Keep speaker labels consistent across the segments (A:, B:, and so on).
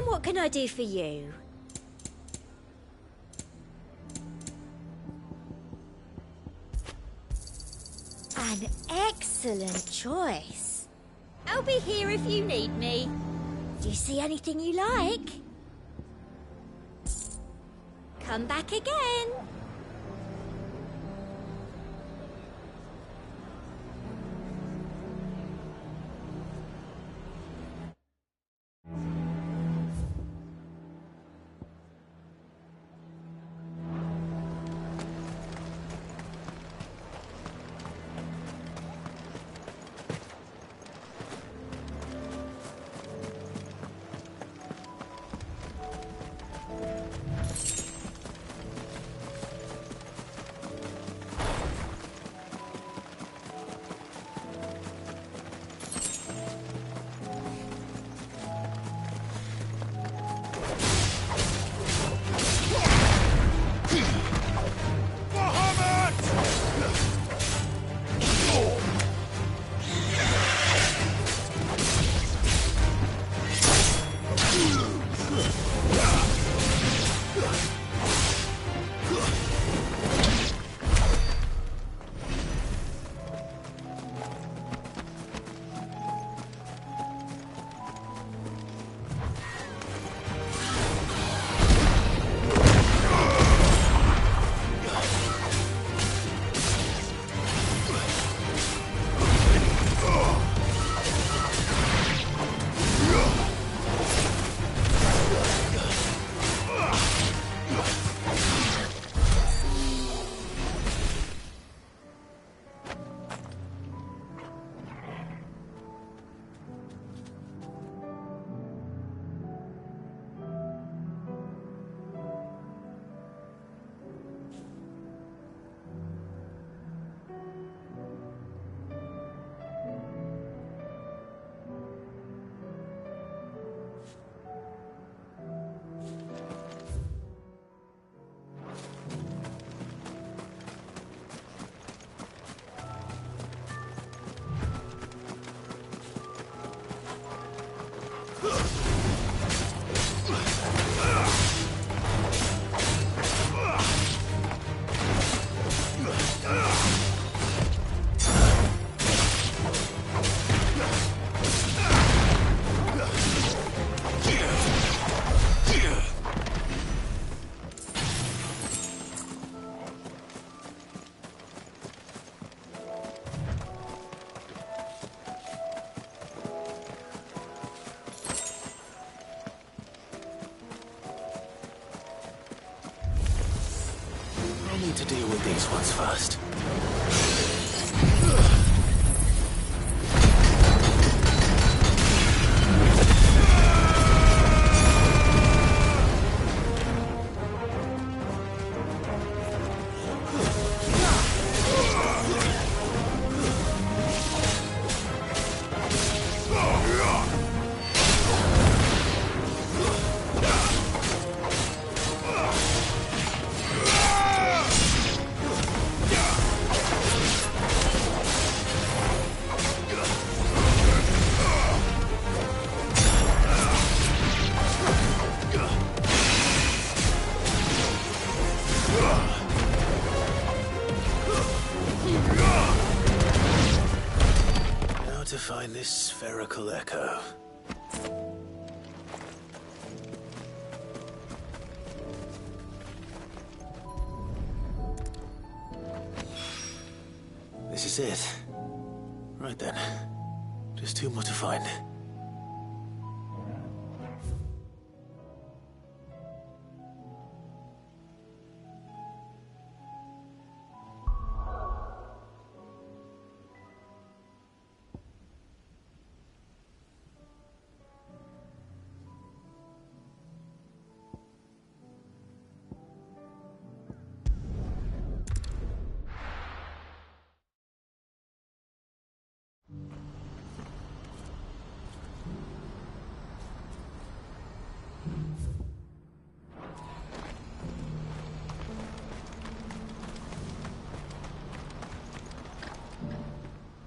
A: what can I do for you? An excellent choice. I'll be here if you need me. Do you see anything you like? Come back again.
B: To deal with these ones first. Find this spherical echo. This is it. Right then. Just two more to find.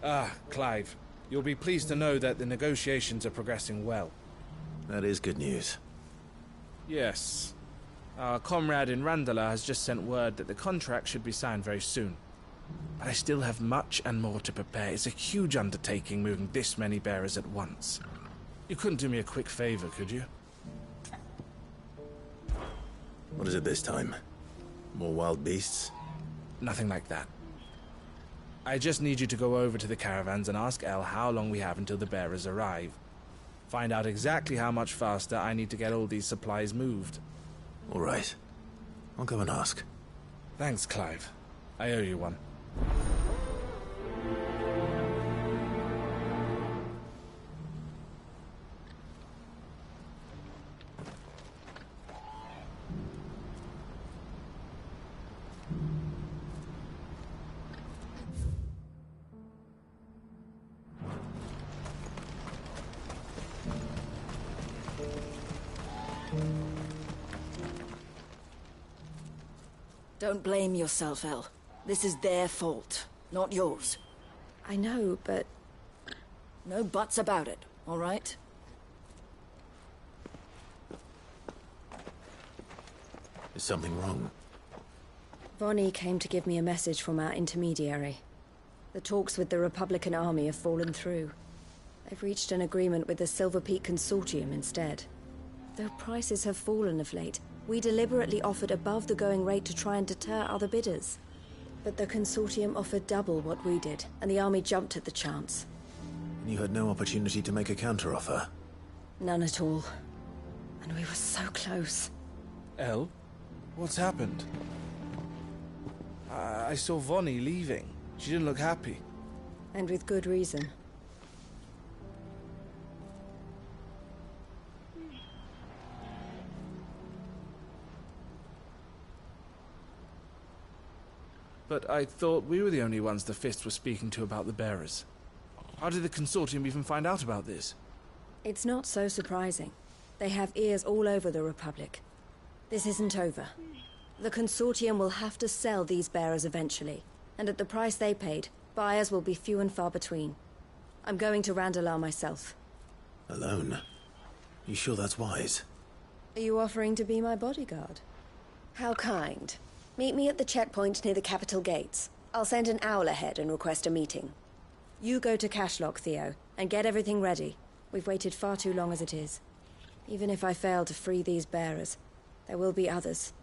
C: Ah, Clive. You'll be pleased to know that the negotiations are progressing well.
B: That is good news.
C: Yes. Our comrade in Randala has just sent word that the contract should be signed very soon. But I still have much and more to prepare. It's a huge undertaking moving this many bearers at once. You couldn't do me a quick favor, could you?
B: What is it this time? More wild beasts?
C: Nothing like that. I just need you to go over to the caravans and ask El how long we have until the bearers arrive. Find out exactly how much faster I need to get all these supplies moved.
B: All right. I'll go and ask.
C: Thanks, Clive. I owe you one.
D: Don't blame yourself, El. This is their fault, not yours.
E: I know, but...
D: No buts about it, all right?
B: Is something wrong?
E: Vonnie came to give me a message from our intermediary. The talks with the Republican army have fallen through. They've reached an agreement with the Silver Peak Consortium instead. Though prices have fallen of late, we deliberately offered above the going rate to try and deter other bidders. But the Consortium offered double what we did, and the army jumped at the chance.
B: And you had no opportunity to make a counteroffer?
E: None at all. And we were so close.
C: El? What's happened? I saw Vonnie leaving. She didn't look happy.
E: And with good reason.
C: But I thought we were the only ones the Fist were speaking to about the bearers. How did the Consortium even find out about this?
E: It's not so surprising. They have ears all over the Republic. This isn't over. The Consortium will have to sell these bearers eventually, and at the price they paid, buyers will be few and far between. I'm going to Randalar myself.
B: Alone? You sure that's wise?
E: Are you offering to be my bodyguard? How kind. Meet me at the checkpoint near the capital gates. I'll send an owl ahead and request a meeting. You go to Cashlock, Theo, and get everything ready. We've waited far too long as it is. Even if I fail to free these bearers, there will be others.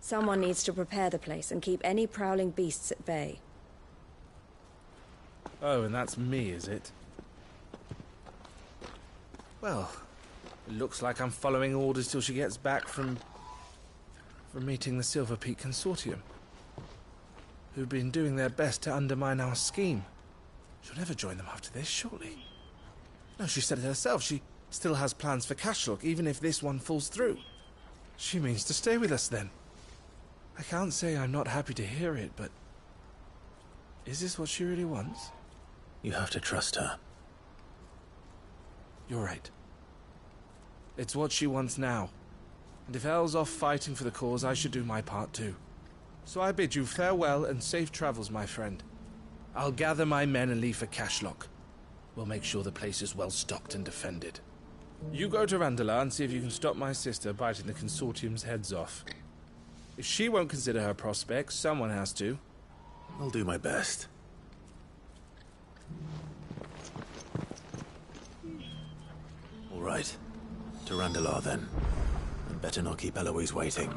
E: Someone needs to prepare the place and keep any prowling beasts at bay.
C: Oh, and that's me, is it? Well, it looks like I'm following orders till she gets back from meeting the Silver Peak Consortium, who've been doing their best to undermine our scheme. She'll never join them after this, surely. No, she said it herself. She still has plans for Cashlock, even if this one falls through. She means to stay with us, then. I can't say I'm not happy to hear it, but... is this what she really wants?
B: You have to trust her.
C: You're right. It's what she wants now. And if Elle's off fighting for the cause, I should do my part too. So I bid you farewell and safe travels, my friend. I'll gather my men and leave for Cashlock. We'll make sure the place is well stocked and defended. You go to Randalar and see if you can stop my sister biting the Consortium's heads off. If she won't consider her prospects, someone has to.
B: I'll do my best. All right. To Randalar, then. And better not keep Eloise waiting.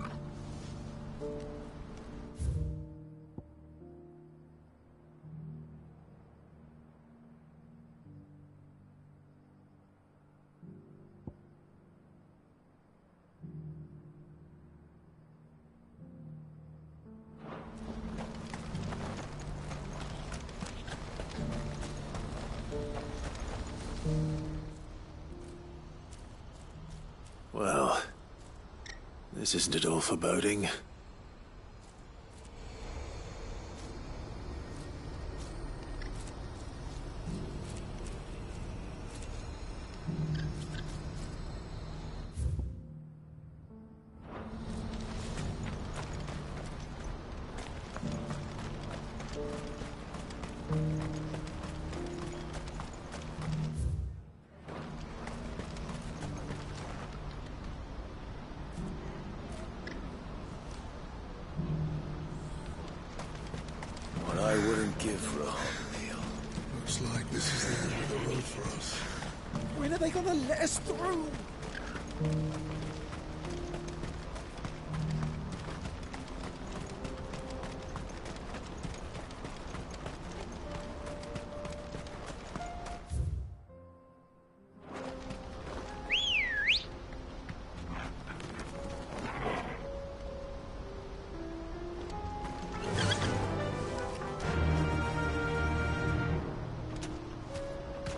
B: Well, this isn't at all foreboding. give for a hot meal.
F: Looks like this is the end of the road for us.
G: When are they gonna let us through?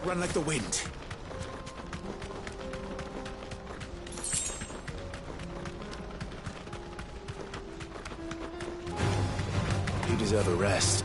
B: Run like the wind. You deserve a rest.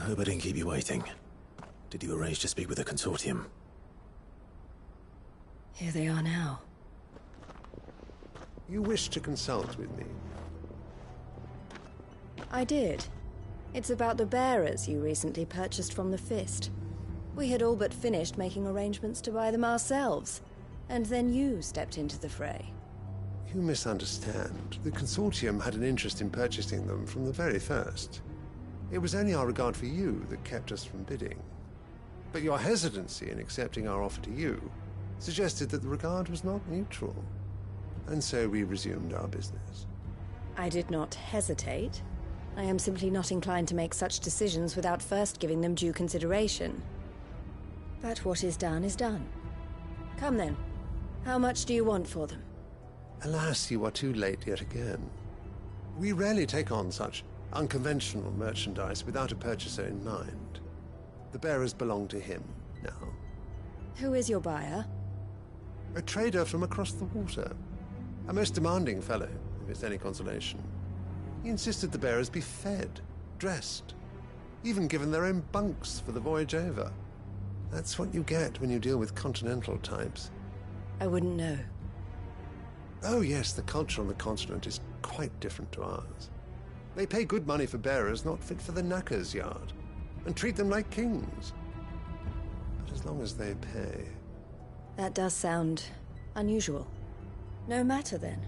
B: Hope I didn't keep you waiting. Did you arrange to speak with the consortium?
E: Here they are now.
H: You wish to consult with me?
E: I did. It's about the bearers you recently purchased from the Fist. We had all but finished making arrangements to buy them ourselves, and then you stepped into the fray.
H: You misunderstand. The consortium had an interest in purchasing them from the very first. It was only our regard for you that kept us from bidding. But your hesitancy in accepting our offer to you suggested that the regard was not mutual. And so we resumed our business.
E: I did not hesitate. I am simply not inclined to make such decisions without first giving them due consideration. But what is done is done. Come then. How much do you want for them?
H: Alas, you are too late yet again. We rarely take on such unconventional merchandise without a purchaser in mind. The bearers belong to him now.
E: Who is your buyer?
H: A trader from across the water. A most demanding fellow, if it's any consolation. He insisted the bearers be fed, dressed, even given their own bunks for the voyage over. That's what you get when you deal with continental types.
E: I wouldn't know.
H: Oh yes, the culture on the continent is quite different to ours. They pay good money for bearers not fit for the knacker's yard, and treat them like kings. But as long as they pay...
E: That does sound unusual. No matter then.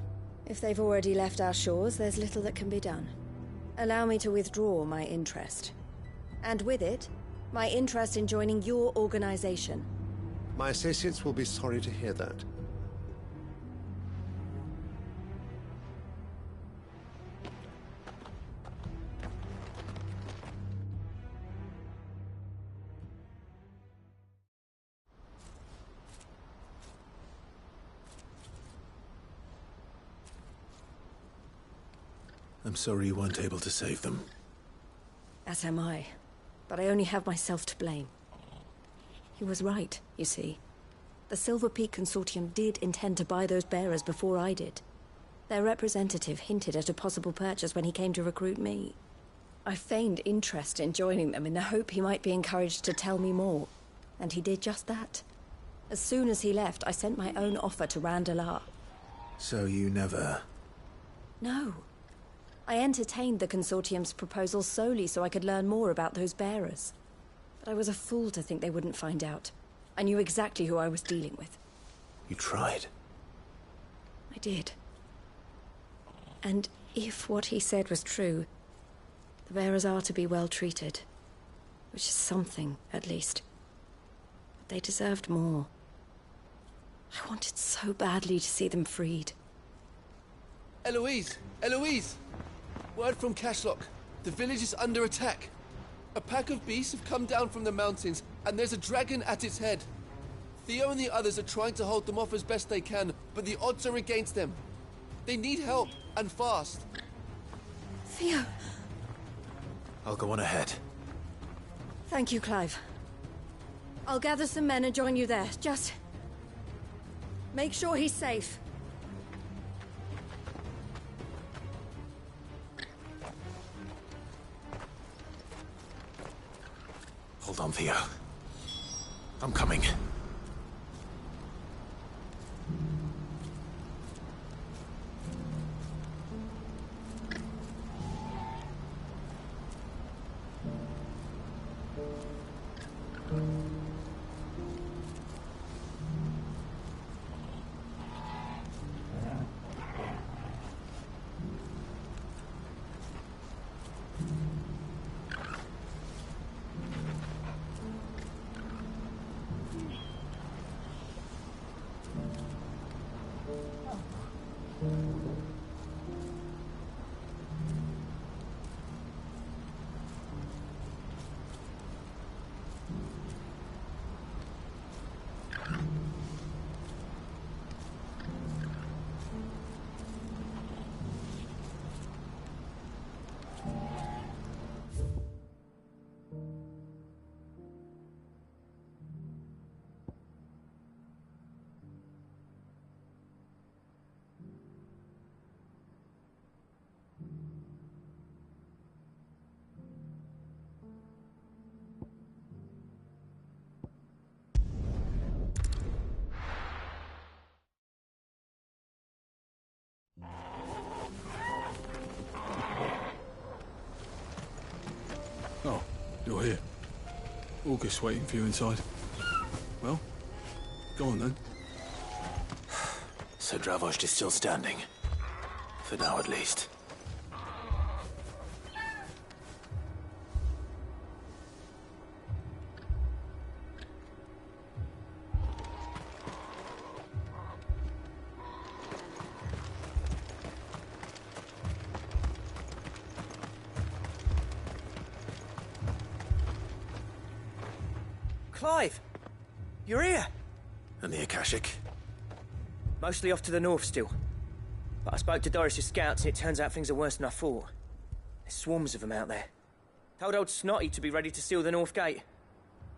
E: If they've already left our shores, there's little that can be done. Allow me to withdraw my interest. And with it, my interest in joining your organization.
H: My associates will be sorry to hear that.
B: I'm sorry you weren't able to save them.
E: As am I. But I only have myself to blame. He was right, you see. The Silver Peak Consortium did intend to buy those bearers before I did. Their representative hinted at a possible purchase when he came to recruit me. I feigned interest in joining them in the hope he might be encouraged to tell me more. And he did just that. As soon as he left, I sent my own offer to Randalar.
B: So you never...
E: No. I entertained the Consortium's proposal solely so I could learn more about those bearers. But I was a fool to think they wouldn't find out. I knew exactly who I was dealing with.
B: You tried.
E: I did. And if what he said was true, the bearers are to be well treated. Which is something, at least. But they deserved more. I wanted so badly to see them freed.
I: Eloise! Eloise! Word from Cashlock. The village is under attack. A pack of beasts have come down from the mountains, and there's a dragon at its head. Theo and the others are trying to hold them off as best they can, but the odds are against them. They need help, and fast.
E: Theo!
B: I'll go on ahead.
E: Thank you, Clive. I'll gather some men and join you there. Just... make sure he's safe.
B: Hold on, Theo. I'm coming.
F: You're here. August waiting for you inside. Well, go on then.
B: So Dravost is still standing. For now, at least.
J: Clive! You're here!
B: And the Akashic?
J: Mostly off to the north still. But I spoke to Doris's scouts and it turns out things are worse than I thought. There's swarms of them out there. Told old Snotty to be ready to seal the north gate.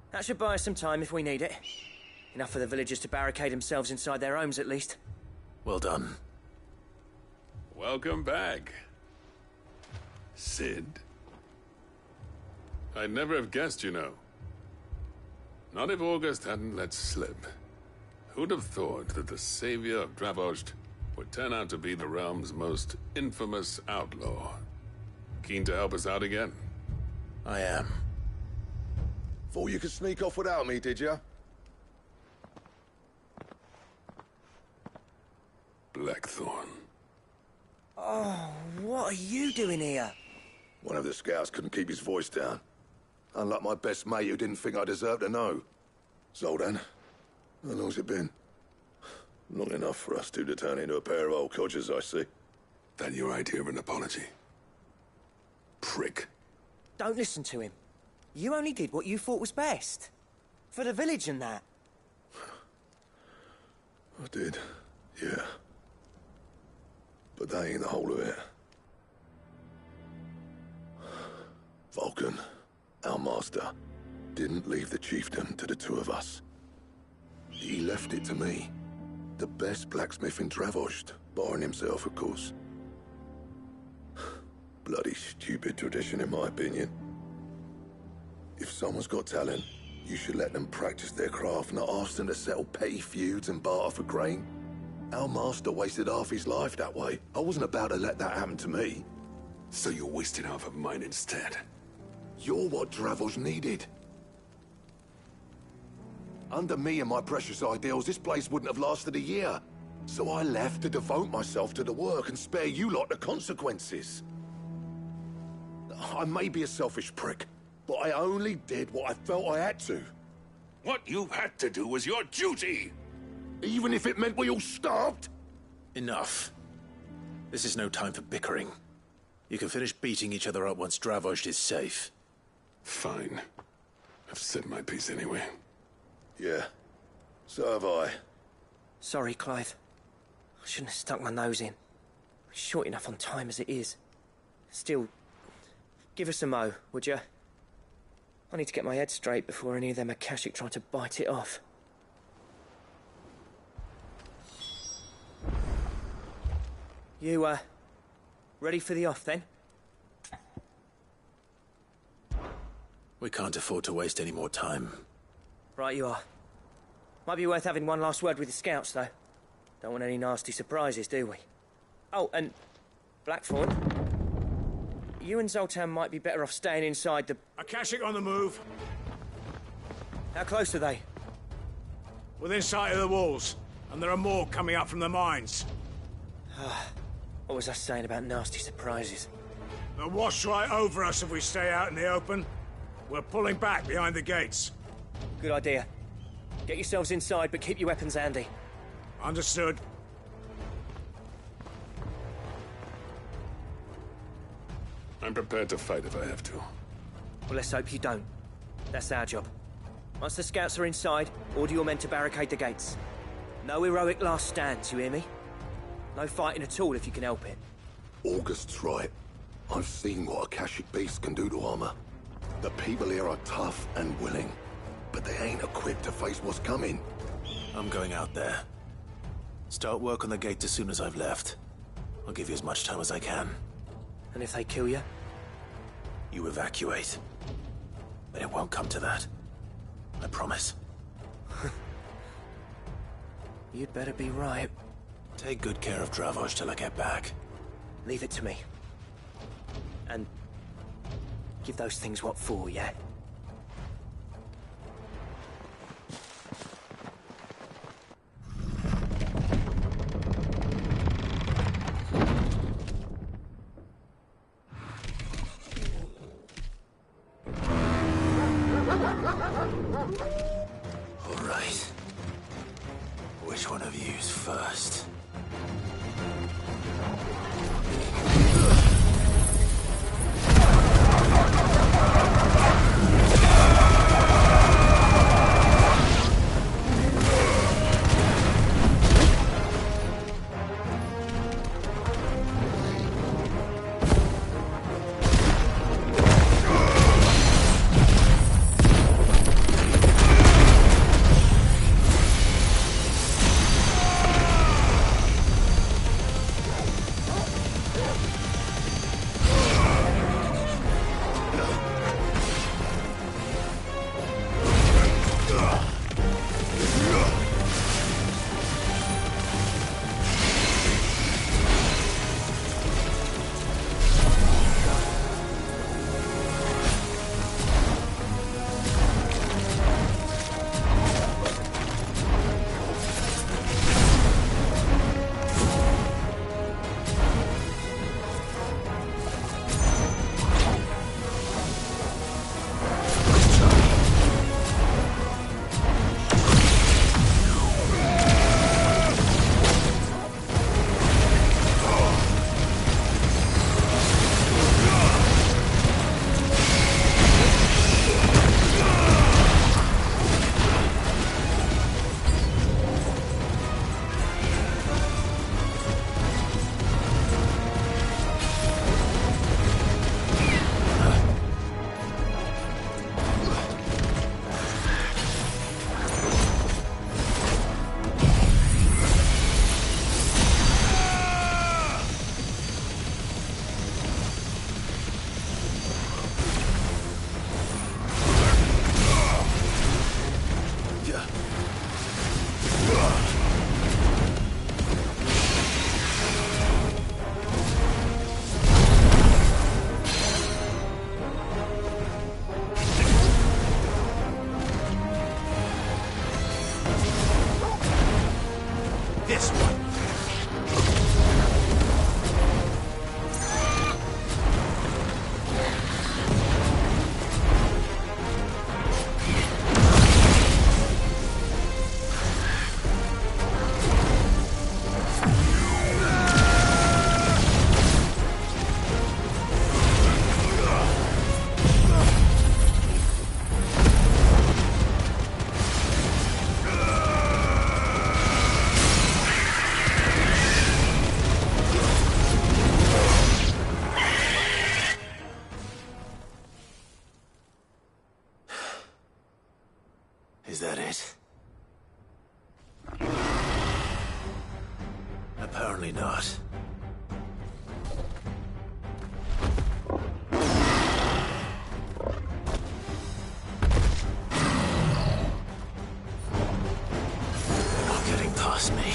J: That should buy us some time if we need it. Enough for the villagers to barricade themselves inside their homes at least.
B: Well done.
K: Welcome back, Sid. I'd never have guessed, you know. Not if August hadn't let slip. Who'd have thought that the savior of Dravost would turn out to be the realm's most infamous outlaw? Keen to help us out again?
B: I am.
L: Thought you could sneak off without me, did you?
K: Blackthorn.
J: Oh, what are you doing here?
L: One of the scouts couldn't keep his voice down. Unlike my best mate who didn't think I deserved to know. Zoldan, how long's it been? Long enough for us two to turn into a pair of old codgers, I see.
K: That your idea of an apology? Prick.
J: Don't listen to him. You only did what you thought was best. For the village and that.
L: I did, yeah. But that ain't the whole of it. Vulcan, our master, didn't leave the chiefdom to the two of us. He left it to me. The best blacksmith in Dravost, barring himself, of course. Bloody stupid tradition, in my opinion. If someone's got talent, you should let them practice their craft, not ask them to settle petty feuds and barter for grain. Our master wasted half his life that way. I wasn't about to let that happen to me.
K: So you wasted half of mine instead?
L: You're what Dravost needed. Under me and my precious ideals, this place wouldn't have lasted a year. So I left to devote myself to the work and spare you lot the consequences. I may be a selfish prick, but I only did what I felt I had to.
K: What you had to do was your duty!
L: Even if it meant we all starved?
B: Enough. This is no time for bickering. You can finish beating each other up once Dravost is safe.
K: Fine. I've said my piece anyway.
L: Yeah. So have I.
J: Sorry, Clive. I shouldn't have stuck my nose in. We're short enough on time as it is. Still, give us a mo, would you? I need to get my head straight before any of them Akashic try to bite it off. You, ready for the off, then?
B: We can't afford to waste any more time.
J: Right you are. Might be worth having one last word with the scouts, though. Don't want any nasty surprises, do we? Oh, and Blackthorn, you and Zoltan might be better off staying inside the...
M: Akashic on the move.
J: How close are they?
M: Within sight of the walls, and there are more coming up from the mines.
J: What was I saying about nasty surprises?
M: They'll wash right over us if we stay out in the open. We're pulling back behind the gates.
J: Good idea. Get yourselves inside, but keep your weapons handy.
M: Understood.
K: I'm prepared to fight if I have to.
J: Well, let's hope you don't. That's our job. Once the scouts are inside, order your men to barricade the gates. No heroic last stands, you hear me? No fighting at all if you can help it.
L: August's right. I've seen what Akashic beasts can do to armor. The people here are tough and willing, but they ain't equipped to face what's coming.
B: I'm going out there. Start work on the gate as soon as I've left. I'll give you as much time as I can.
J: And if they kill you?
B: You evacuate. But it won't come to that. I promise.
J: You'd better be right.
B: Take good care of Dravost till I get back.
J: Leave it to me. And give those things what for, yeah?
B: Which one of you's first? Is that it? Apparently not. They're not getting past me.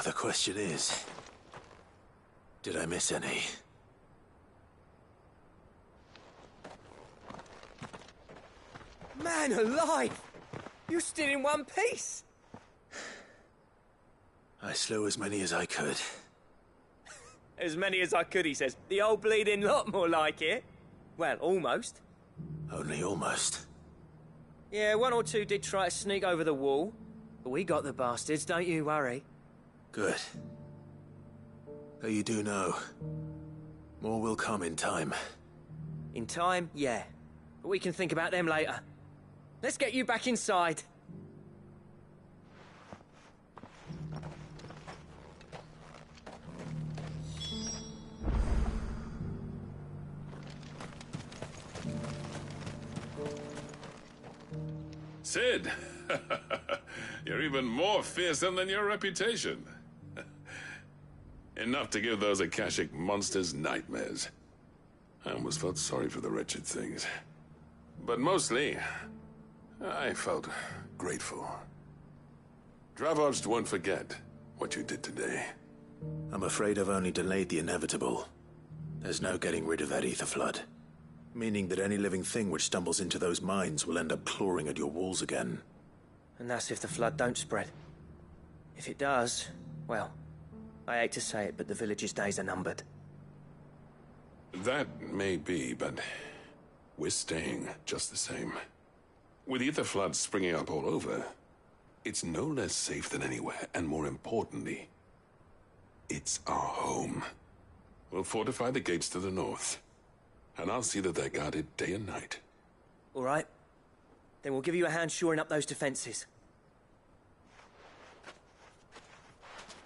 B: The question is, did I miss any?
J: Man alive! You're still in one piece!
B: I slew as many as I could.
J: As many as I could, he says. The old bleeding lot, more like it. Well, almost.
B: Only almost.
J: Yeah, one or two did try to sneak over the wall. But we got the bastards, don't you worry.
B: Good. Though you do know, more will come in time.
J: In time, yeah. But we can think about them later. Let's get you back inside.
K: Sid! You're even more fearsome than your reputation. Enough to give those Akashic monsters nightmares. I almost felt sorry for the wretched things. But mostly, I felt grateful. Dravojst won't forget what you did today.
B: I'm afraid I've only delayed the inevitable. There's no getting rid of that ether flood. Meaning that any living thing which stumbles into those mines will end up clawing at your walls again.
J: And that's if the flood don't spread. If it does, well, I hate to say it, but the village's days are numbered.
K: That may be, but we're staying just the same. With ether floods springing up all over, it's no less safe than anywhere, and more importantly, it's our home. We'll fortify the gates to the north, and I'll see that they're guarded day and night.
J: All right. Then we'll give you a hand shoring up those defenses.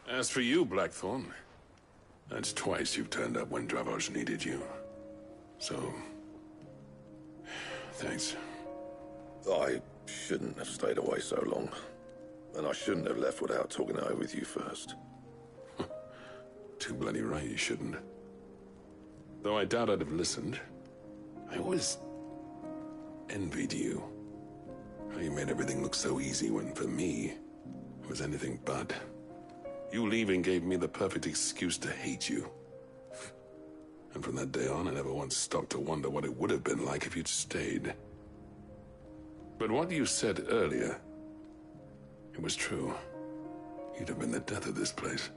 K: As for you, Blackthorn, that's twice you've turned up when Dravoj needed you. So, thanks.
L: I shouldn't have stayed away so long. And I shouldn't have left without talking it over with you first.
K: Too bloody right you shouldn't. Though I doubt I'd have listened. I always envied you. How you made everything look so easy when, for me, it was anything but. You leaving gave me the perfect excuse to hate you. And from that day on, I never once stopped to wonder what it would have been like if you'd stayed. But what you said earlier, it was true. You'd have been the death of this place.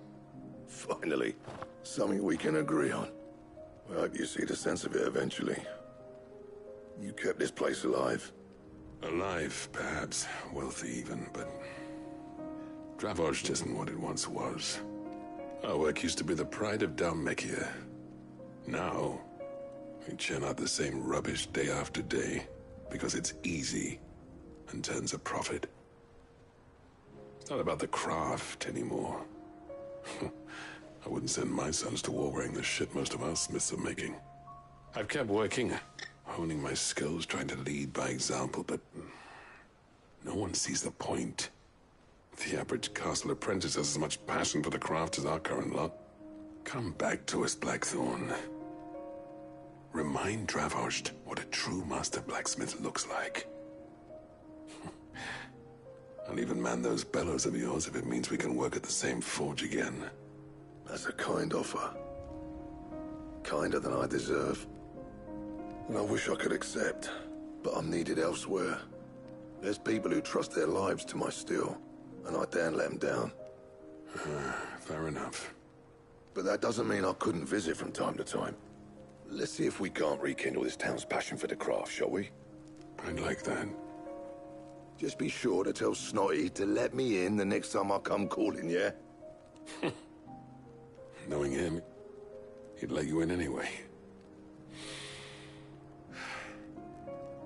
L: Finally, something we can agree on. I hope you see the sense of it eventually. You kept this place alive.
K: Alive, perhaps. Wealthy even, but Dravoj isn't what it once was. Our work used to be the pride of Dalmekia. Now, we churn out the same rubbish day after day because it's easy and turns a profit. It's not about the craft anymore. I wouldn't send my sons to war wearing the shit most of our smiths are making. I've kept working, honing my skills, trying to lead by example, but no one sees the point. The average castle apprentice has as much passion for the craft as our current lot. Come back to us, Blackthorn. Remind Dravoj what a true master blacksmith looks like. I'll even man those bellows of yours if it means we can work at the same forge again.
L: That's a kind offer. Kinder than I deserve. And I wish I could accept, but I'm needed elsewhere. There's people who trust their lives to my steel, and I daren't let them down.
K: Fair enough.
L: But that doesn't mean I couldn't visit from time to time. Let's see if we can't rekindle this town's passion for the craft, shall we?
K: I'd like that.
L: Just be sure to tell Snotty to let me in the next time I come calling, yeah?
K: Knowing him, he'd let you in anyway.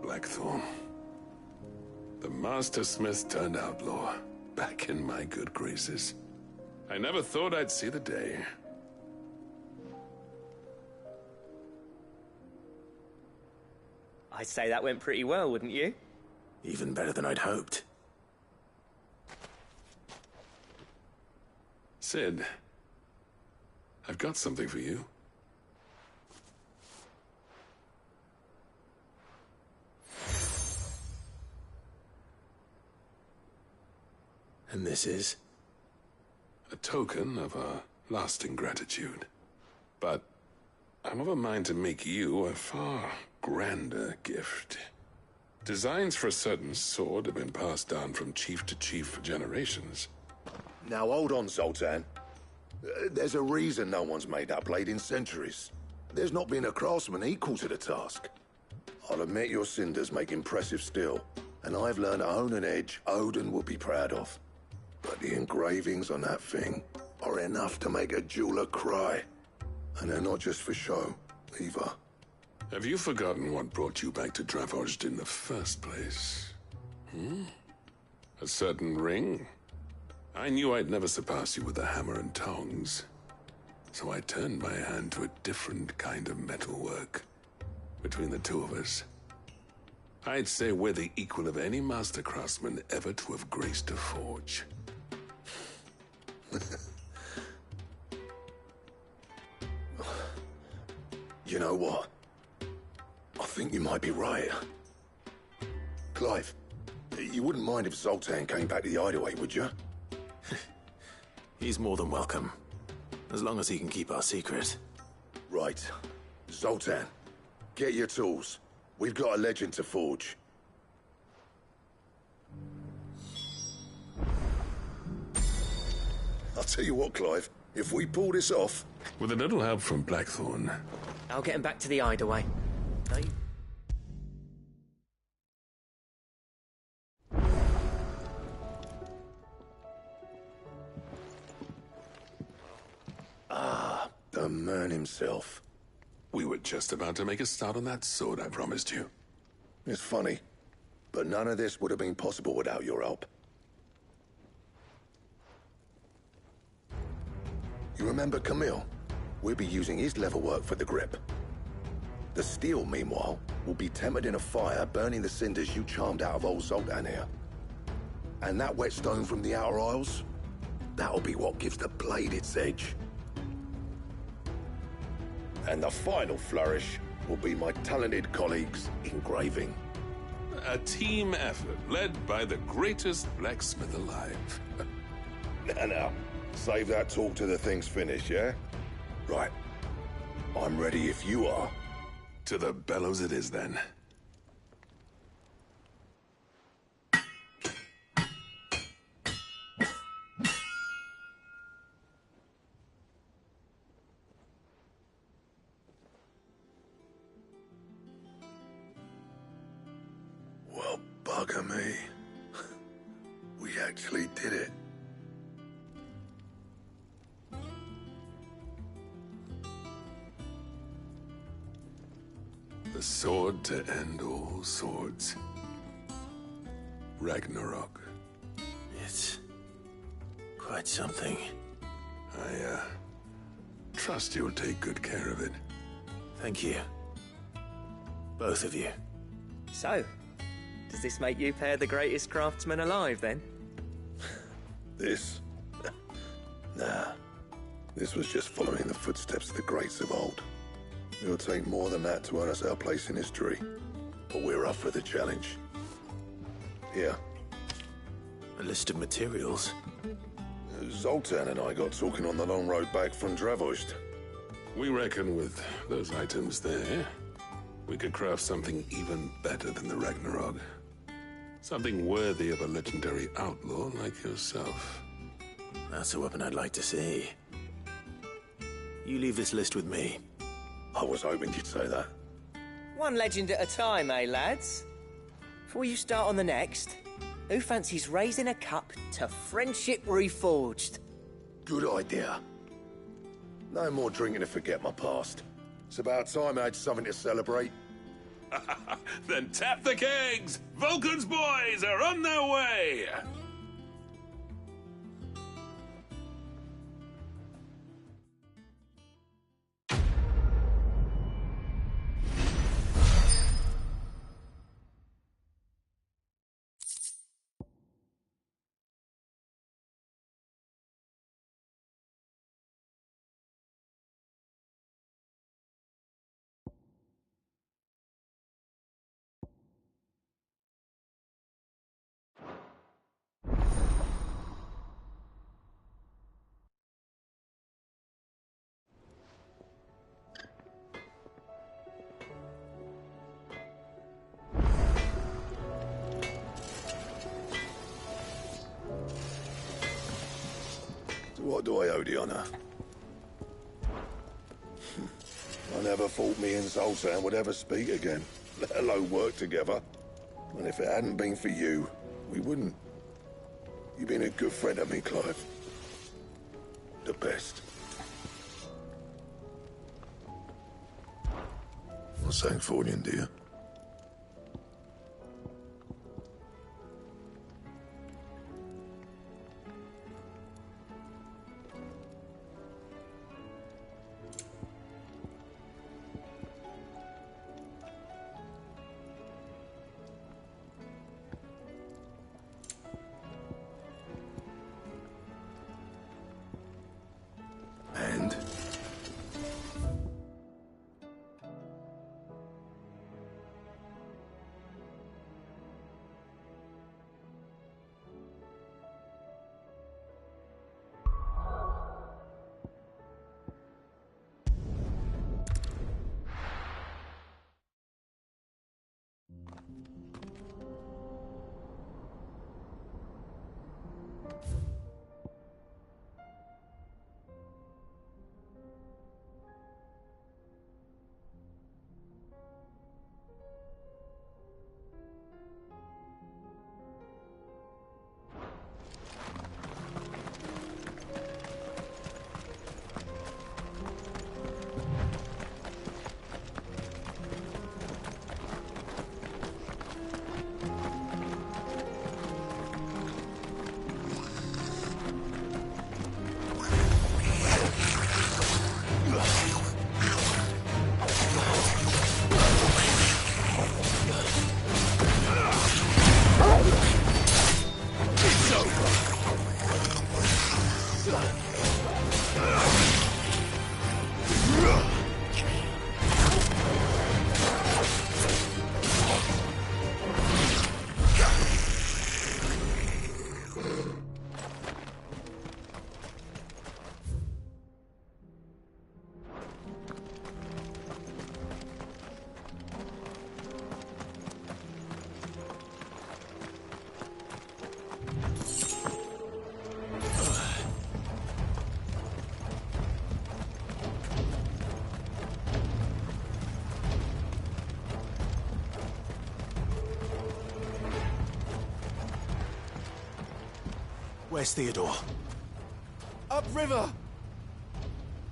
K: Blackthorn. The Master Smith turned outlaw, back in my good graces. I never thought I'd see the day.
J: I'd say that went pretty well, wouldn't you?
B: Even better than I'd hoped.
K: Sid, I've got something for you.
B: And this is?
K: a token of our lasting gratitude. But I'm of a mind to make you a far grander gift. Designs for a certain sword have been passed down from chief to chief for generations.
L: Now hold on, Zoltan. There's a reason no one's made that blade in centuries. There's not been a craftsman equal to the task. I'll admit your cinders make impressive steel, and I've learned to own an edge Odin will be proud of. But the engravings on that thing are enough to make a jeweler cry. And they're not just for show, either.
K: Have you forgotten what brought you back to Dravozd in the first place? A certain ring? I knew I'd never surpass you with the hammer and tongs. So I turned my hand to a different kind of metalwork. Between the two of us, I'd say we're the equal of any master craftsman ever to have graced a forge.
L: You know what? I think you might be right. Clive, you wouldn't mind if Zoltan came back to the hideaway, would you?
B: He's more than welcome. As long as he can keep our secret.
L: Right. Zoltan, get your tools. We've got a legend to forge. I'll tell you what, Clive. If we pull this off...
K: With a little help from Blackthorn.
J: I'll get him back to the hideaway. Hey.
L: Ah, the man himself.
K: We were just about to make a start on that sword I promised you.
L: It's funny, but none of this would have been possible without your help. You remember Camille? We'll be using his leather work for the grip. The steel, meanwhile, will be tempered in a fire, burning the cinders you charmed out of old Zoltan here. And that whetstone from the Outer Isles, that'll be what gives the blade its edge. And the final flourish will be my talented colleagues' engraving.
K: A team effort led by the greatest blacksmith alive.
L: Now, save that talk till the thing's finished, yeah? Right. I'm ready if you are.
K: To the bellows it is, then.
L: Well, bugger me. We actually did it.
K: The sword to end all swords. Ragnarok.
B: It's quite something.
K: I trust you'll take good care of it.
B: Thank you. Both of you.
J: So, does this make you pair the greatest craftsman alive, then?
L: This? Nah. This was just following the footsteps of the greats of old. It'll take more than that to earn us our place in history. But we're up for the challenge. Here.
B: A list of materials.
L: Zoltan and I got talking on the long road back from Dravozd.
K: We reckon with those items there, we could craft something even better than the Ragnarok. Something worthy of a legendary outlaw like yourself.
B: That's a weapon I'd like to see. You leave this list with me.
L: I was hoping you'd say that.
J: One legend at a time, eh, lads? Before you start on the next, who fancies raising a cup to friendship reforged?
L: Good idea. No more drinking to forget my past. It's about time I had something to celebrate.
K: Then tap the kegs! Vulcan's boys are on their way!
L: What do I owe the honour? I never thought me and Zoltan would ever speak again, let alone work together. And if it hadn't been for you, we wouldn't. You've been a good friend of me, Clive. The best. What's that for you, dear? And?
B: Where's Theodore?
I: Upriver!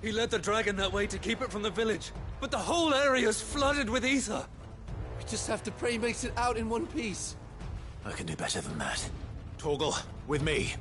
N: He led the dragon that way to keep it from the village, but the whole area's flooded with ether.
I: We just have to pray he makes it out in one piece.
B: I can do better than that. Torgal, with me.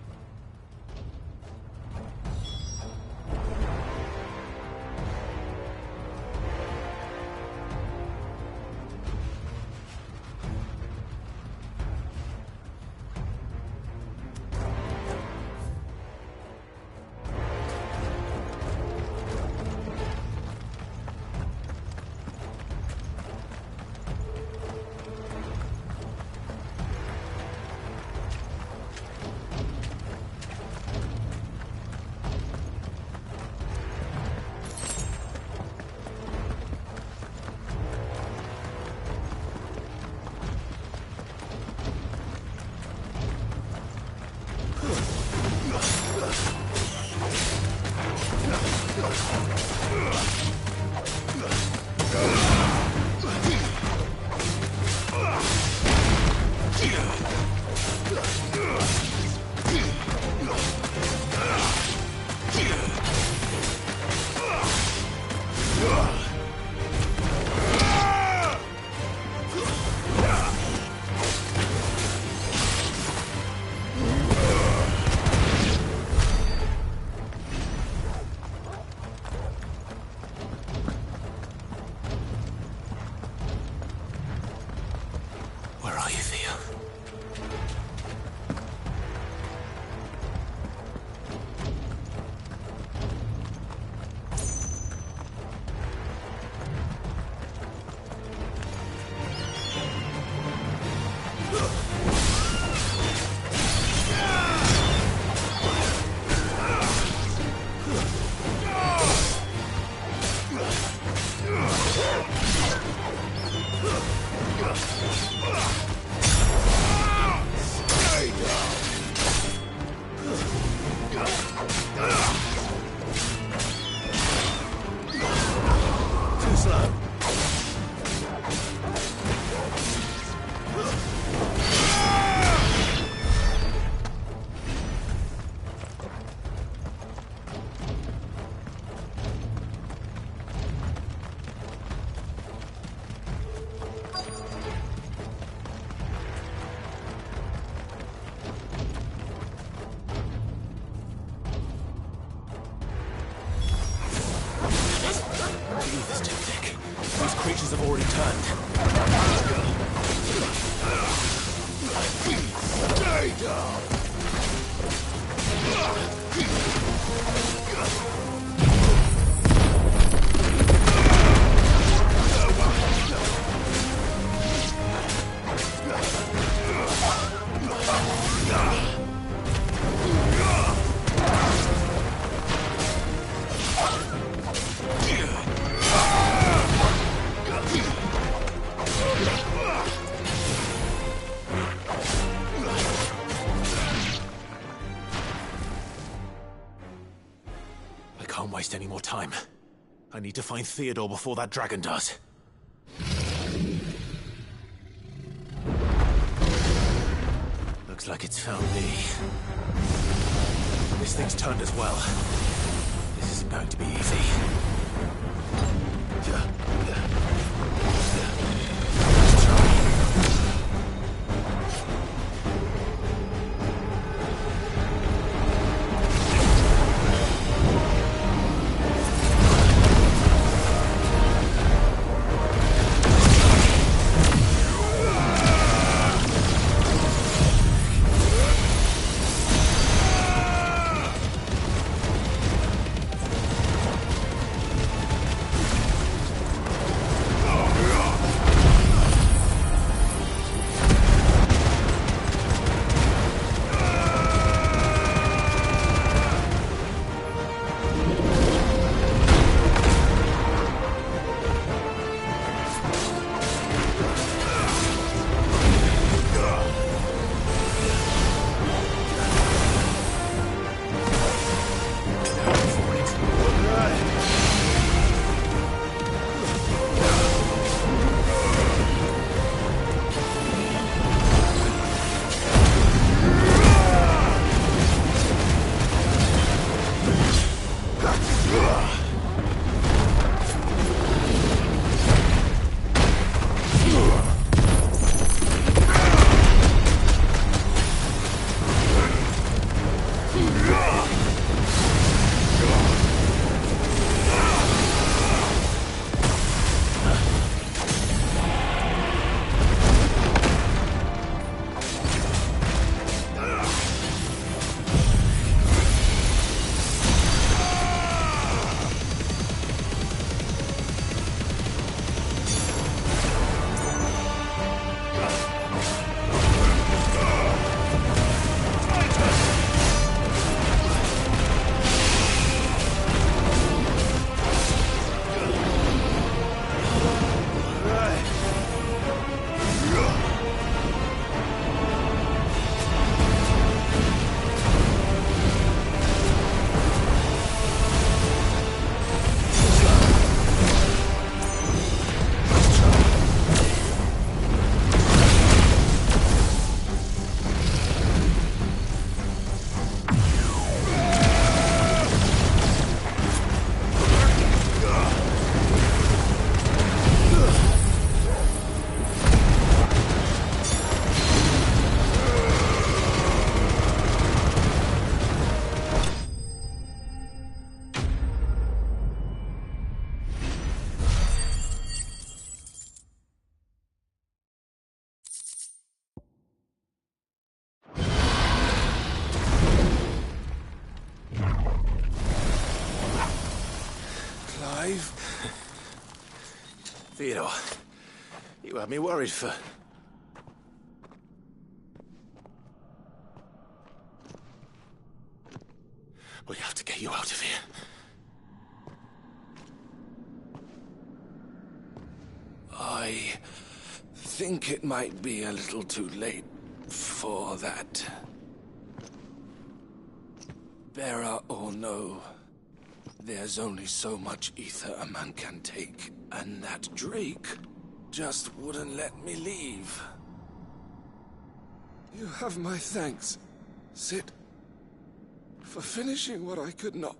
B: flow. Any more time. I need to find Theodore before that dragon does. Looks like it's found me. This thing's turned as well. This isn't going to be easy. Let's try. Theodore, you had me worried for... We have to get you out of here.
C: I think it might be a little too late for that. Bearer or no, There's only so much ether a man can take, and that Drake just wouldn't let me leave. You have my thanks, Sid, for finishing what I could not.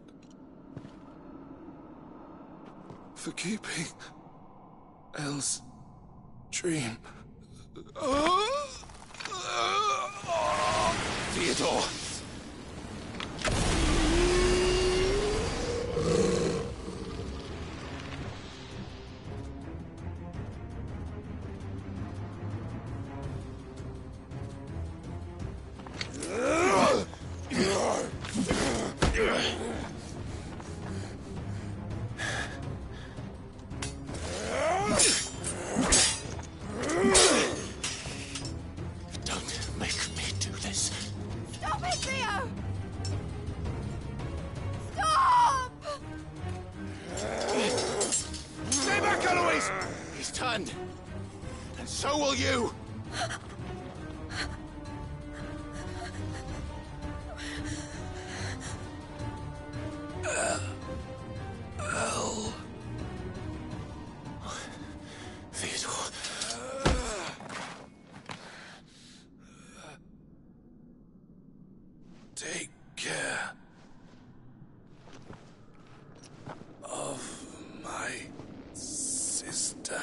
C: For keeping Elle's dream. Theodore!
B: So will you! Theodore. Take care of my sister.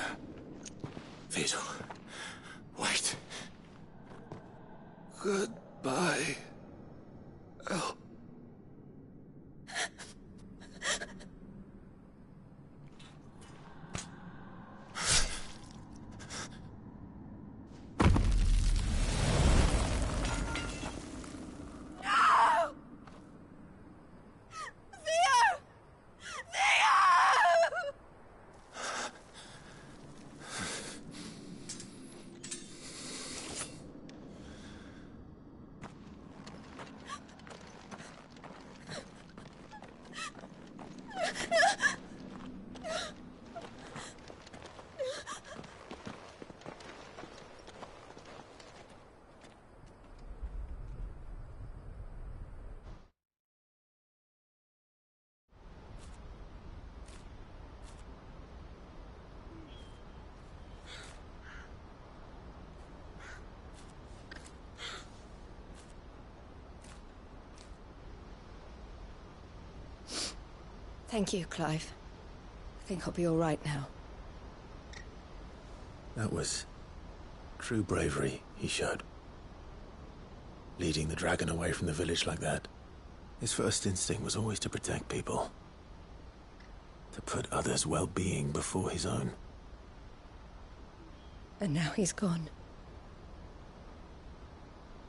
B: Theodore. Wait. Goodbye, Elle.
E: Thank you, Clive. I think I'll be all right now.
B: That was true bravery he showed. Leading the dragon away from the village like that. His first instinct was always to protect people. To put others' well-being before his own.
E: And now he's gone.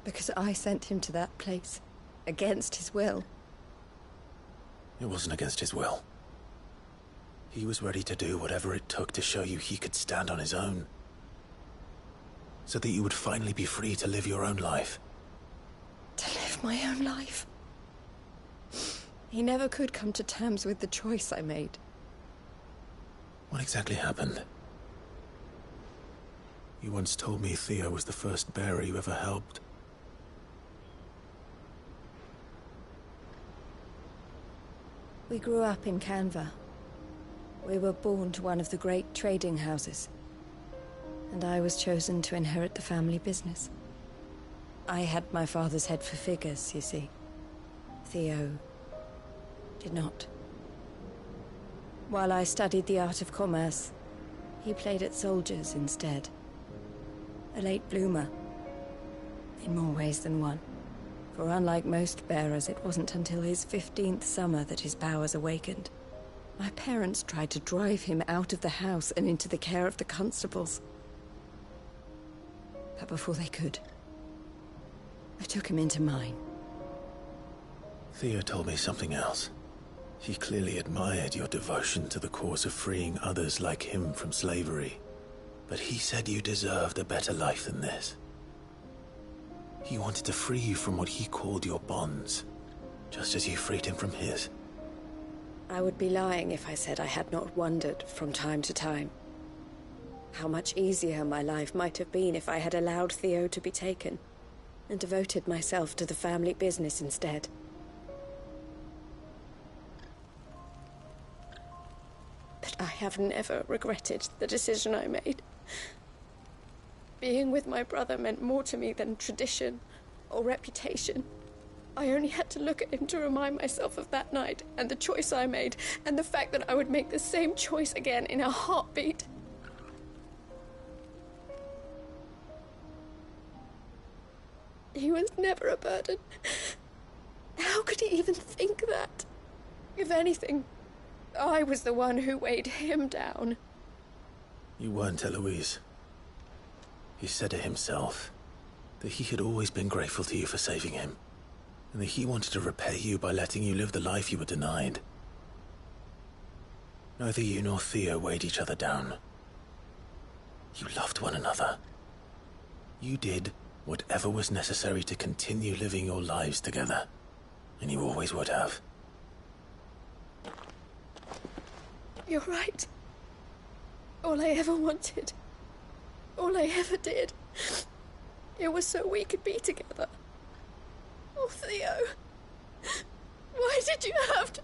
E: Because I sent him to that place, against his will.
B: It wasn't against his will. He was ready to do whatever it took to show you he could stand on his own. So that you would finally be free to live your own life.
E: To live my own life? He never could come to terms with the choice I made.
B: What exactly happened? You once told me Theo was the first bearer you ever helped.
E: We grew up in Canva. We were born to one of the great trading houses. And I was chosen to inherit the family business. I had my father's head for figures, you see. Theo did not. While I studied the art of commerce, he played at soldiers instead. A late bloomer. In more ways than one. For unlike most bearers, it wasn't until his 15th summer that his powers awakened. My parents tried to drive him out of the house and into the care of the constables. But before they could, I took him into mine.
B: Theo told me something else. He clearly admired your devotion to the cause of freeing others like him from slavery. But he said you deserved a better life than this. He wanted to free you from what he called your bonds, just as you freed him from his.
E: I would be lying if I said I had not wondered from time to time how much easier my life might have been if I had allowed Theo to be taken and devoted myself to the family business instead. I have never regretted the decision I made. Being with my brother meant more to me than tradition or reputation. I only had to look at him to remind myself of that night and the choice I made and the fact that I would make the same choice again in a heartbeat. He was never a burden. How could he even think that? If anything, I was the one who weighed him down.
B: You weren't, Eloise. He said it himself, that he had always been grateful to you for saving him, and that he wanted to repay you by letting you live the life you were denied. Neither you nor Theo weighed each other down. You loved one another. You did whatever was necessary to continue living your lives together, and you always would have.
E: You're right. All I ever wanted, all I ever did, it was so we could be together. Oh, Theo, why did you have to...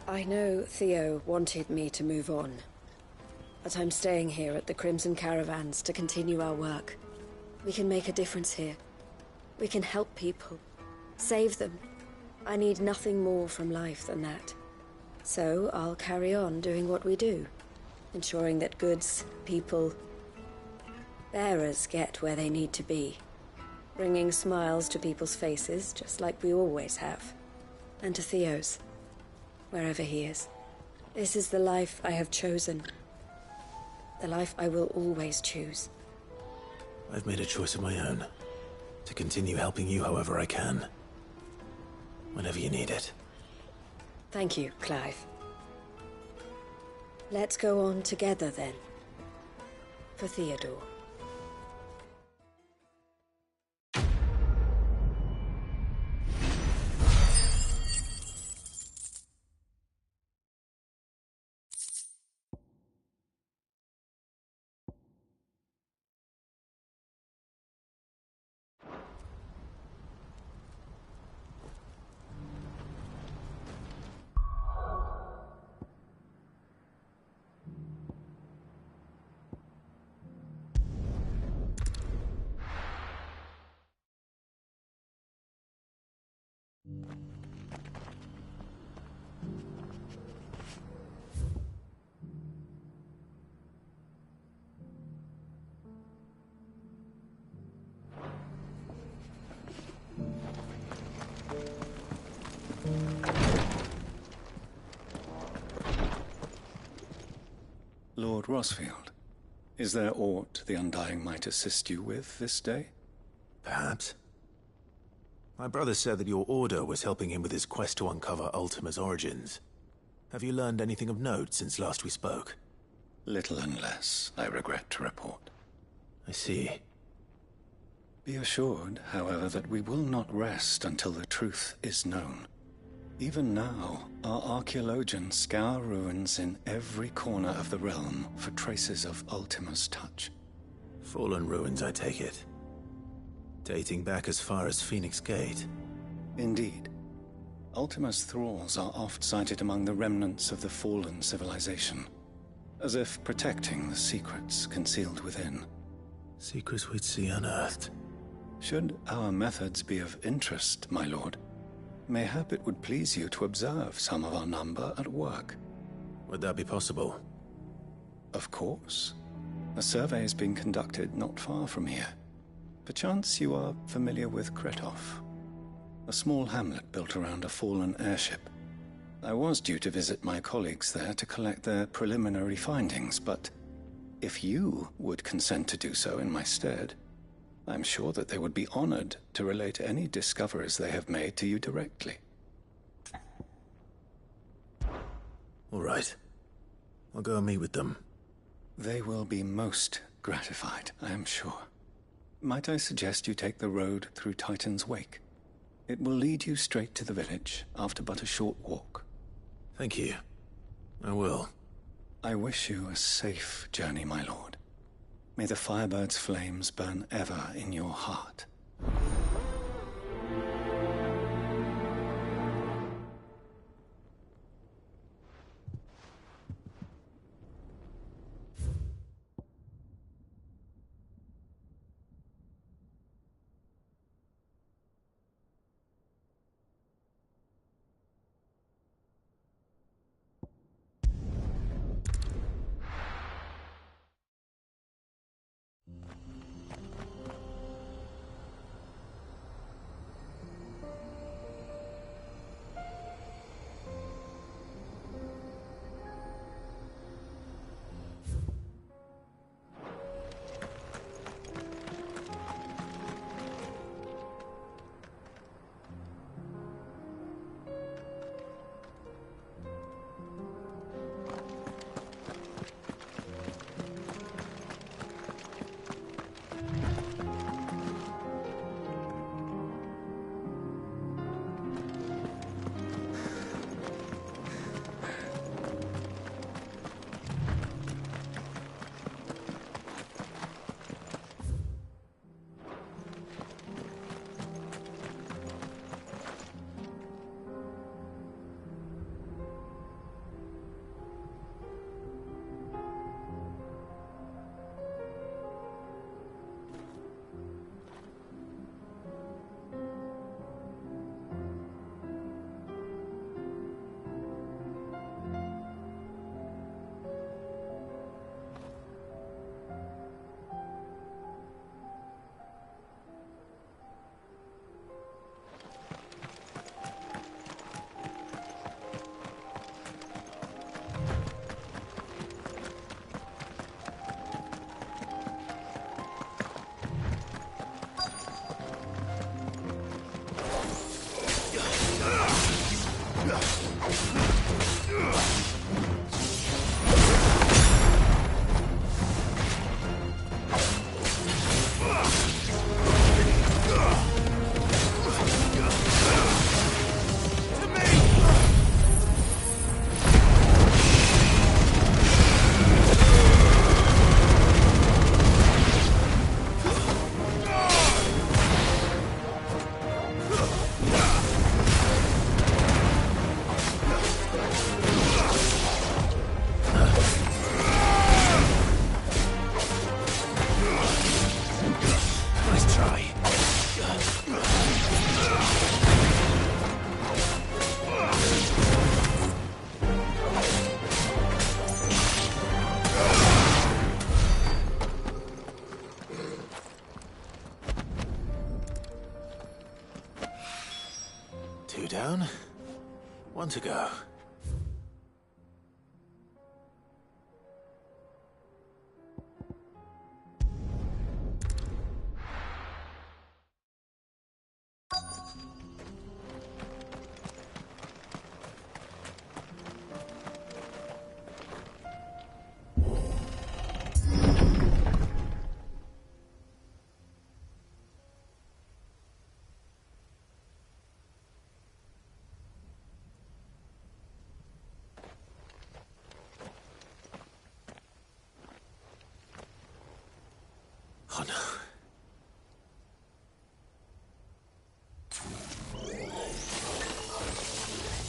E: I know Theo wanted me to move on, but I'm staying here at the Crimson Caravans to continue our work. We can make a difference here. We can help people, save them. I need nothing more from life than that. So I'll carry on doing what we do, ensuring that goods, people, bearers get where they need to be, bringing smiles to people's faces just like we always have, and to Theo's. Wherever he is. This is the life I have chosen. The life I will always choose.
B: I've made a choice of my own. To continue helping you however I can. Whenever you need it.
E: Thank you, Clive. Let's go on together then. For Theodore.
O: Lord Rosfield, is there aught the Undying might assist you with this day?
B: Perhaps. My brother said that your order was helping him with his quest to uncover Ultima's origins. Have you learned anything of note since last we spoke?
O: Little and less, I regret to report.
B: I see.
O: Be assured, however, that we will not rest until the truth is known. Even now, our archaeologians scour ruins in every corner of the realm for traces of Ultima's touch.
B: Fallen ruins, I take it. Dating back as far as Phoenix Gate.
O: Indeed. Ultima's thralls are oft sighted among the remnants of the fallen civilization, as if protecting the secrets concealed within.
B: Secrets we'd see unearthed.
O: Should our methods be of interest, my lord, mayhap it would please you to observe some of our number at work.
B: Would that be possible?
O: Of course. A survey is being conducted not far from here. Perchance you are familiar with Kretov, a small hamlet built around a fallen airship. I was due to visit my colleagues there to collect their preliminary findings, but if you would consent to do so in my stead, I'm sure that they would be honored to relate any discoveries they have made to you directly.
B: All right. I'll go and meet with them.
O: They will be most gratified, I am sure. Might I suggest you take the road through Titan's Wake? It will lead you straight to the village after but a short walk.
B: Thank you. I will.
O: I wish you a safe journey, my lord. May the Firebird's flames burn ever in your heart.
B: Down. One to go. Oh no.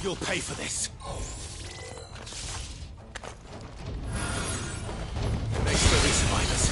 B: You'll pay for this. Make sure we survive us.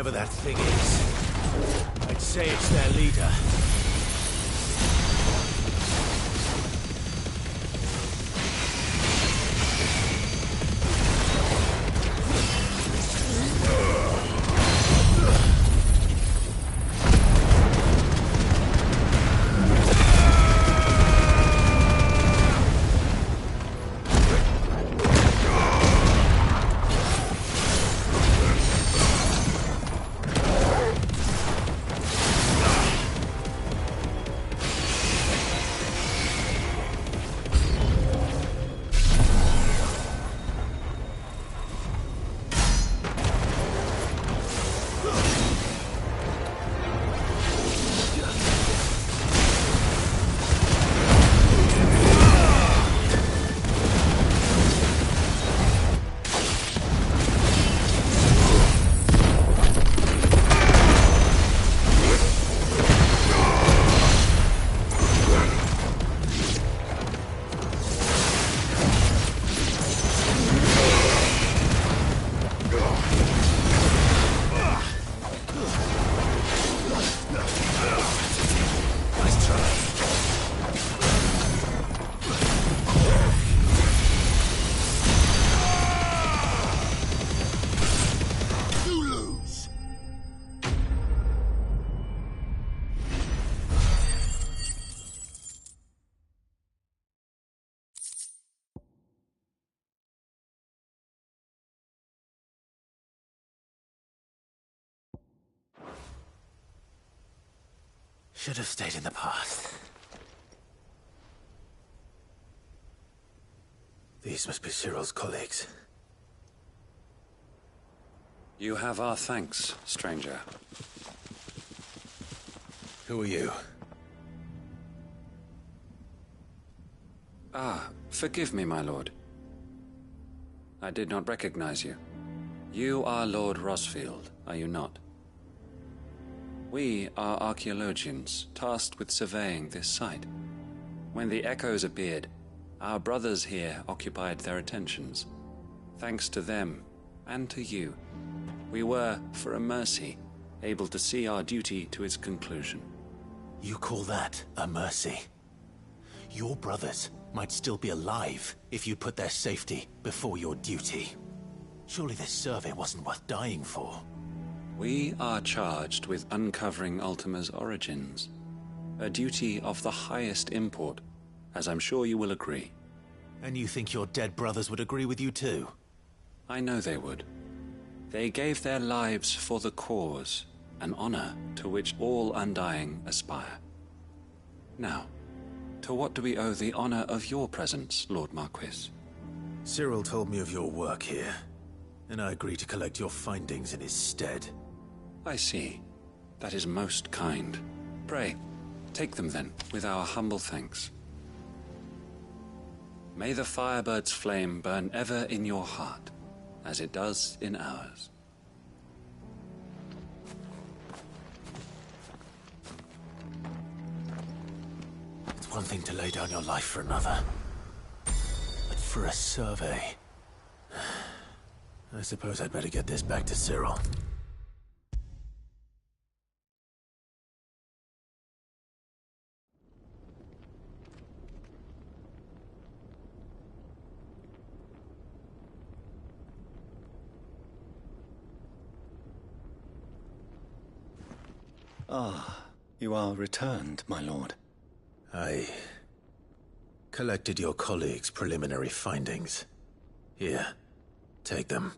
B: Whatever that thing is, I'd say it's their leader. Should have stayed in the past. These must be Cyril's colleagues.
P: You have our thanks, stranger.
B: Who are you?
P: Ah, forgive me, my lord. I did not recognize you. You are Lord Rosfield, are you not? We are archaeologians, tasked with surveying this site. When the echoes appeared, our brothers here occupied their attentions. Thanks to them, and to you, we were, for a mercy, able to see our duty to its conclusion.
B: You call that a mercy? Your brothers might still be alive if you put their safety before your duty. Surely this survey wasn't worth dying for.
P: We are charged with uncovering Ultima's origins, a duty of the highest import, as I'm sure you will agree.
B: And you think your dead brothers would agree with you too?
P: I know they would. They gave their lives for the cause, an honor to which all Undying aspire. Now, to what do we owe the honor of your presence, Lord Marquis?
B: Cyril told me of your work here, and I agree to collect your findings in his stead.
P: I see. That is most kind. Pray, take them then, with our humble thanks. May the Firebird's flame burn ever in your heart, as it does in ours.
B: It's one thing to lay down your life for another, but for a survey... I suppose I'd better get this back to Cyril.
O: Ah, you are returned, my lord.
B: I collected your colleagues' preliminary findings. Here, take them.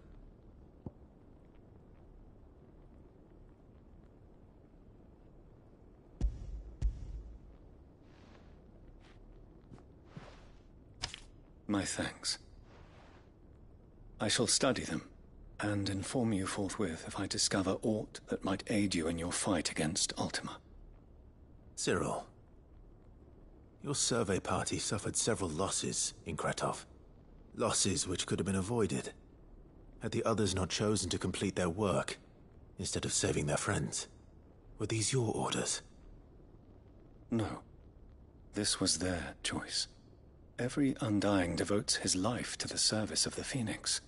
O: My thanks. I shall study them, and inform you forthwith if I discover aught that might aid you in your fight against Ultima.
B: Cyril, your survey party suffered several losses in Kretov. Losses which could have been avoided, had the others not chosen to complete their work, instead of saving their friends. Were these your orders?
O: No. This was their choice. Every Undying devotes his life to the service of the Phoenix.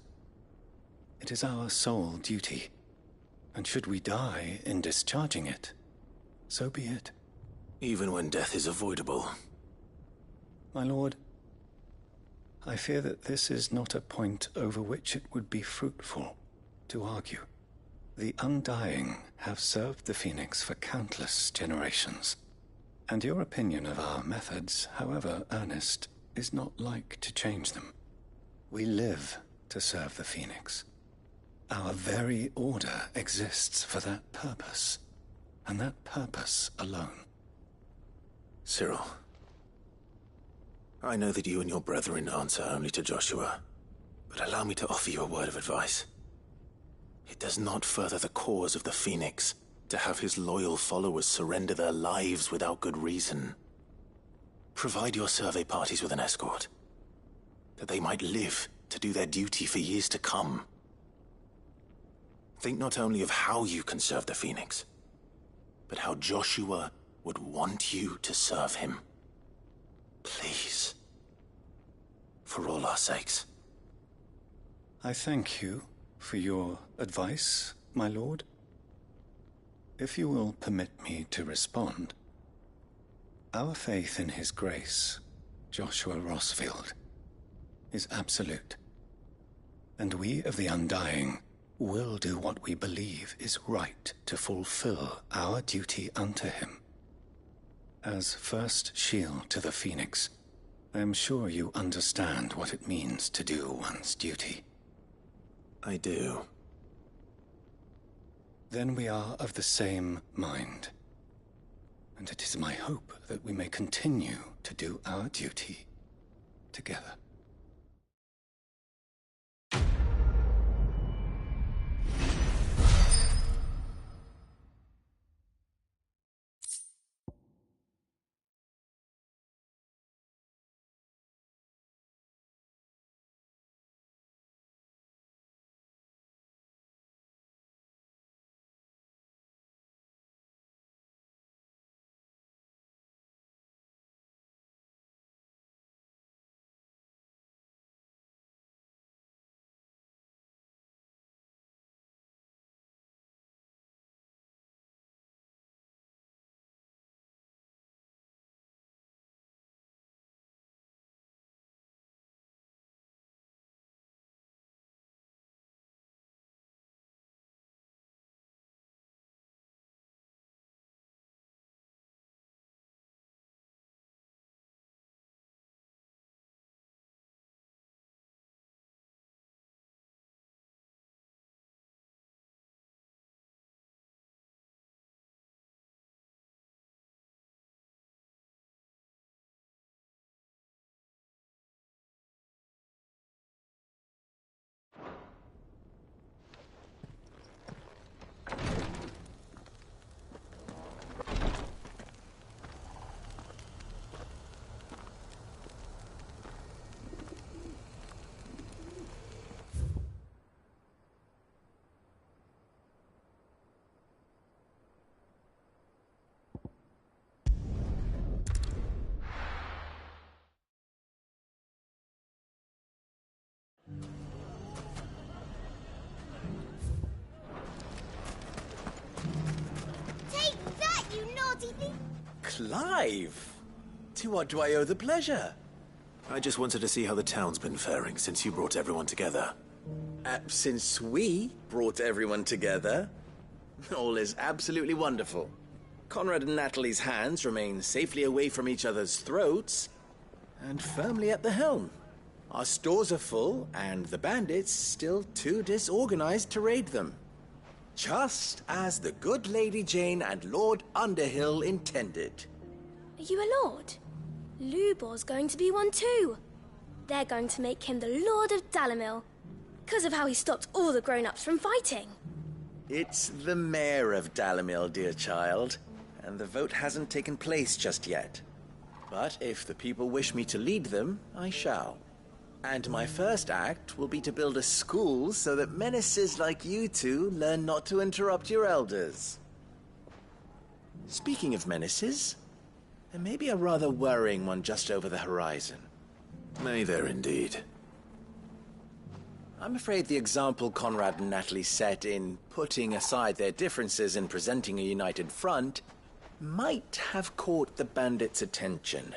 O: It is our sole duty, And should we die in discharging it, so be it.
B: Even when death is avoidable.
O: My lord, I fear that this is not a point over which it would be fruitful to argue. The Undying have served the Phoenix for countless generations, and your opinion of our methods, however earnest, is not like to change them. We live to serve the Phoenix. Our very order exists for that purpose, and that purpose alone.
B: Cyril, I know that you and your brethren answer only to Joshua, but allow me to offer you a word of advice. It does not further the cause of the Phoenix to have his loyal followers surrender their lives without good reason. Provide your survey parties with an escort, that they might live to do their duty for years to come. Think not only of how you can serve the Phoenix, but how Joshua would want you to serve him. Please. For all our sakes.
O: I thank you for your advice, my lord. If you will permit me to respond, our faith in his grace, Joshua Rosfield, is absolute. And we of the Undying will do what we believe is right to fulfill our duty unto him. As first shield to the Phoenix, I am sure you understand what it means to do one's duty.
B: I do.
O: Then we are of the same mind. And it is my hope that we may continue to do our duty together.
Q: Clive! To what do I owe the pleasure?
B: I just wanted to see how the town's been faring since you brought everyone together.
Q: Since we brought everyone together, all is absolutely wonderful. Conrad and Natalie's hands remain safely away from each other's throats, and firmly at the helm. Our stores are full, and the bandits still too disorganized to raid them. Just as the good Lady Jane and Lord Underhill intended.
R: Are you a lord? Lubor's going to be one too. They're going to make him the Lord of Dalimil, because of how he stopped all the grown-ups from fighting.
Q: It's the mayor of Dalimil, dear child, and the vote hasn't taken place just yet. But if the people wish me to lead them, I shall. And my first act will be to build a school so that menaces like you two learn not to interrupt your elders. Speaking of menaces, there may be a rather worrying one just over the horizon.
B: May there indeed.
Q: I'm afraid the example Conrad and Natalie set in putting aside their differences and presenting a united front might have caught the bandits' attention.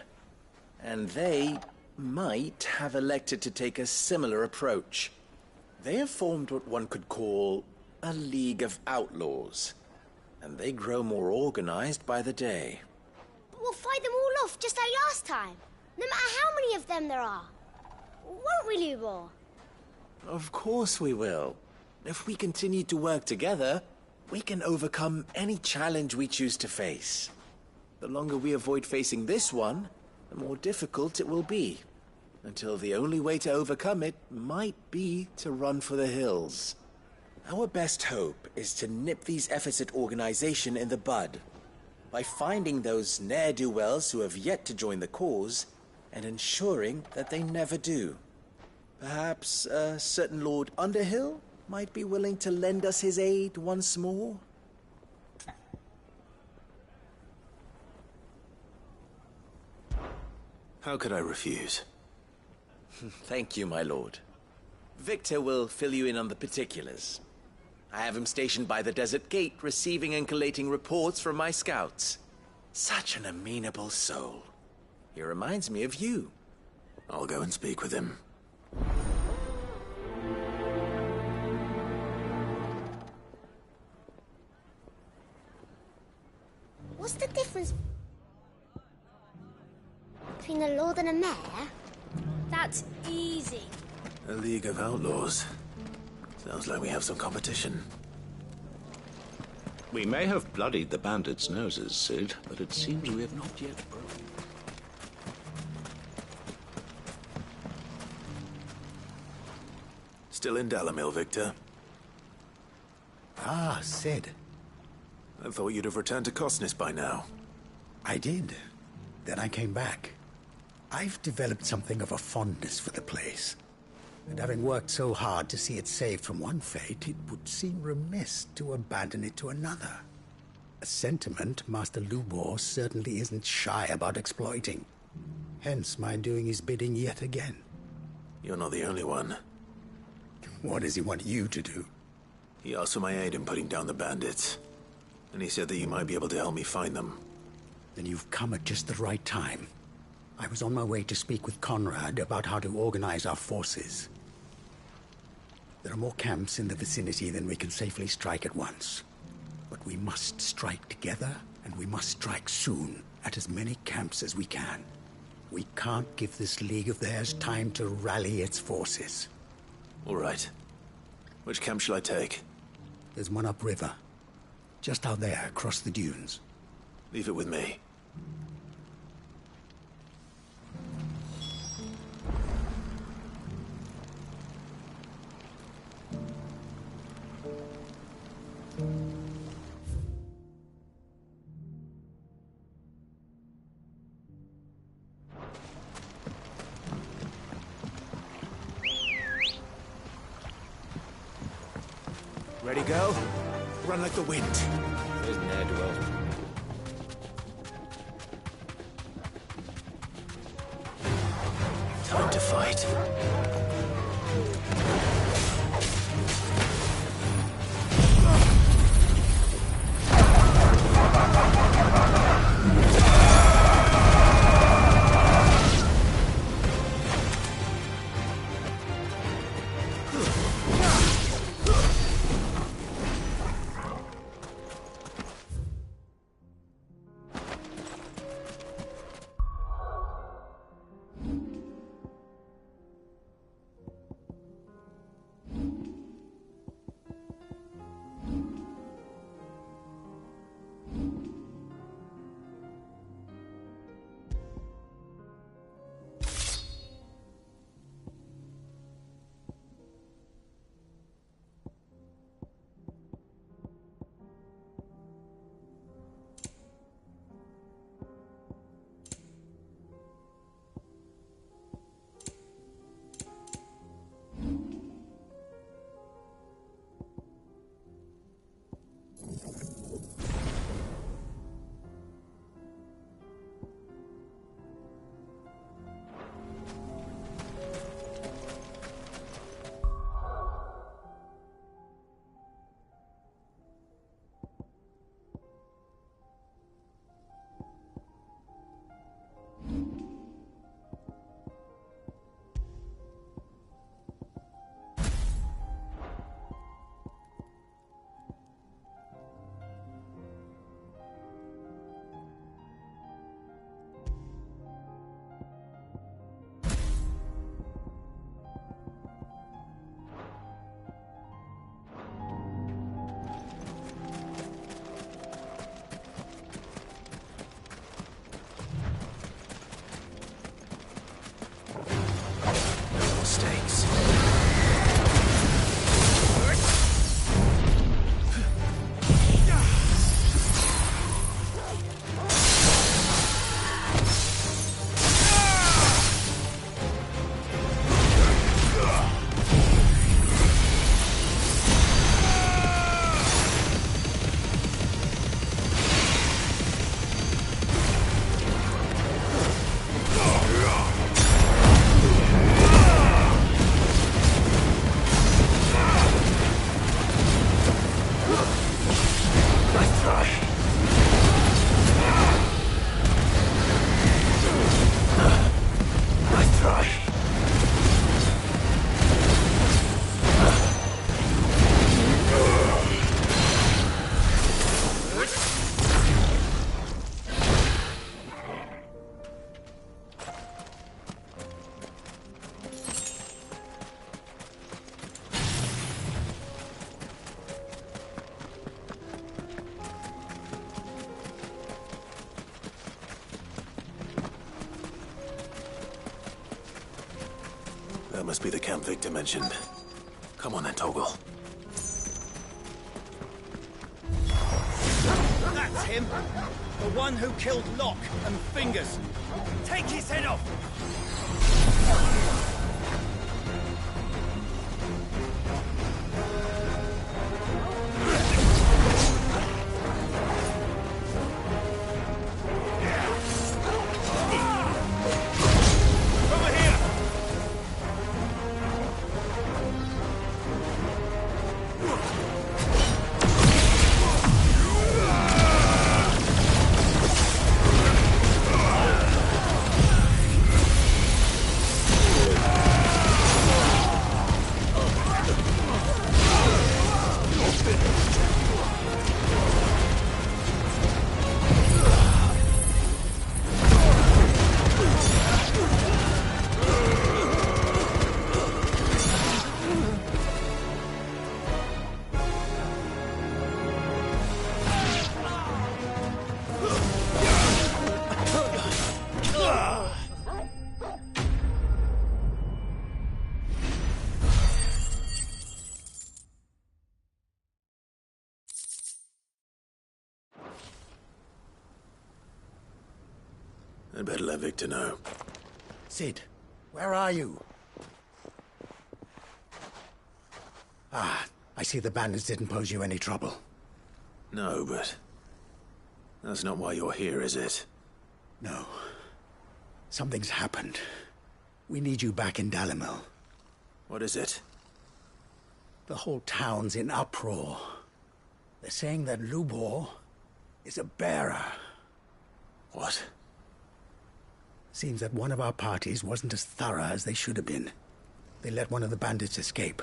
Q: And they might have elected to take a similar approach. They have formed what one could call a League of Outlaws, and they grow more organized by the day.
A: We'll fight them all off just like last time, no matter how many of them there are. Won't we, Lubor?
Q: Of course we will. If we continue to work together, we can overcome any challenge we choose to face. The longer we avoid facing this one, the more difficult it will be. Until the only way to overcome it might be to run for the hills. Our best hope is to nip these efforts at organization in the bud, by finding those ne'er-do-wells who have yet to join the cause, and ensuring that they never do. Perhaps a certain Lord Underhill might be willing to lend us his aid once more?
B: How could I refuse?
Q: Thank you, my lord. Victor will fill you in on the particulars. I have him stationed by the desert gate, receiving and collating reports from my scouts. Such an amenable soul. He reminds me of you.
B: I'll go and speak with him.
A: What's the difference between a lord and a mayor?
R: That's easy.
B: A League of Outlaws. Sounds like we have some competition.
S: We may have bloodied the bandits' noses, Sid, but it seems we have not yet broken.
B: Still in Dalamil, Victor?
G: Ah, Sid.
B: I thought you'd have returned to Cosnis by now.
G: I did. Then I came back. I've developed something of a fondness for the place. And having worked so hard to see it saved from one fate, it would seem remiss to abandon it to another. A sentiment Master Lubor certainly isn't shy about exploiting. Hence my doing his bidding yet again.
B: You're not the only one.
G: What does he want you to do?
B: He asked for my aid in putting down the bandits. And he said that you might be able to help me find them.
G: Then you've come at just the right time. I was on my way to speak with Conrad about how to organize our forces. There are more camps in the vicinity than we can safely strike at once. But we must strike together, and we must strike soon at as many camps as we can. We can't give this league of theirs time to rally its forces.
B: All right. Which camp shall I take?
G: There's one upriver. Just out there, across the dunes.
B: Leave it with me.
G: Ready, go? Run like the wind.
J: There's ne'er-do-wells.
B: Time to fight. That must be the camp Victor mentioned. Come on then, Toggle.
T: That's him! The one who killed Locke and Fingers. Take his head off!
B: I'd better let Victor know.
G: Sid, where are you? Ah, I see the bandits didn't pose you any trouble.
B: No, but that's not why you're here, is it?
G: No. Something's happened. We need you back in Dalimil.
B: What is it?
G: The whole town's in uproar. They're saying that Lubor is a bearer.
B: What?
G: Seems that one of our parties wasn't as thorough as they should have been. They let one of the bandits escape,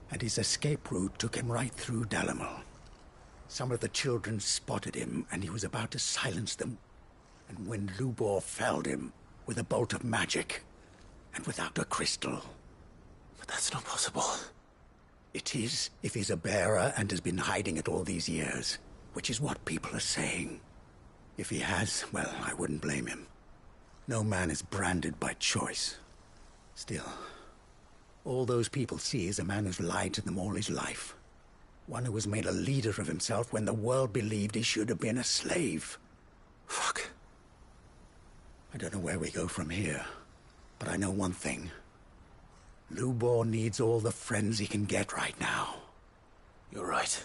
G: and his escape route took him right through Dalimil. Some of the children spotted him, and he was about to silence them. And when Lubor felled him with a bolt of magic, and without a crystal.
B: But that's not possible.
G: It is, if he's a bearer and has been hiding it all these years, which is what people are saying. If he has, well, I wouldn't blame him. No man is branded by choice. Still, all those people see is a man who's lied to them all his life. One who was made a leader of himself when the world believed he should have been a slave.
B: Fuck.
G: I don't know where we go from here, but I know one thing. Lubor needs all the friends he can get right now.
B: You're right.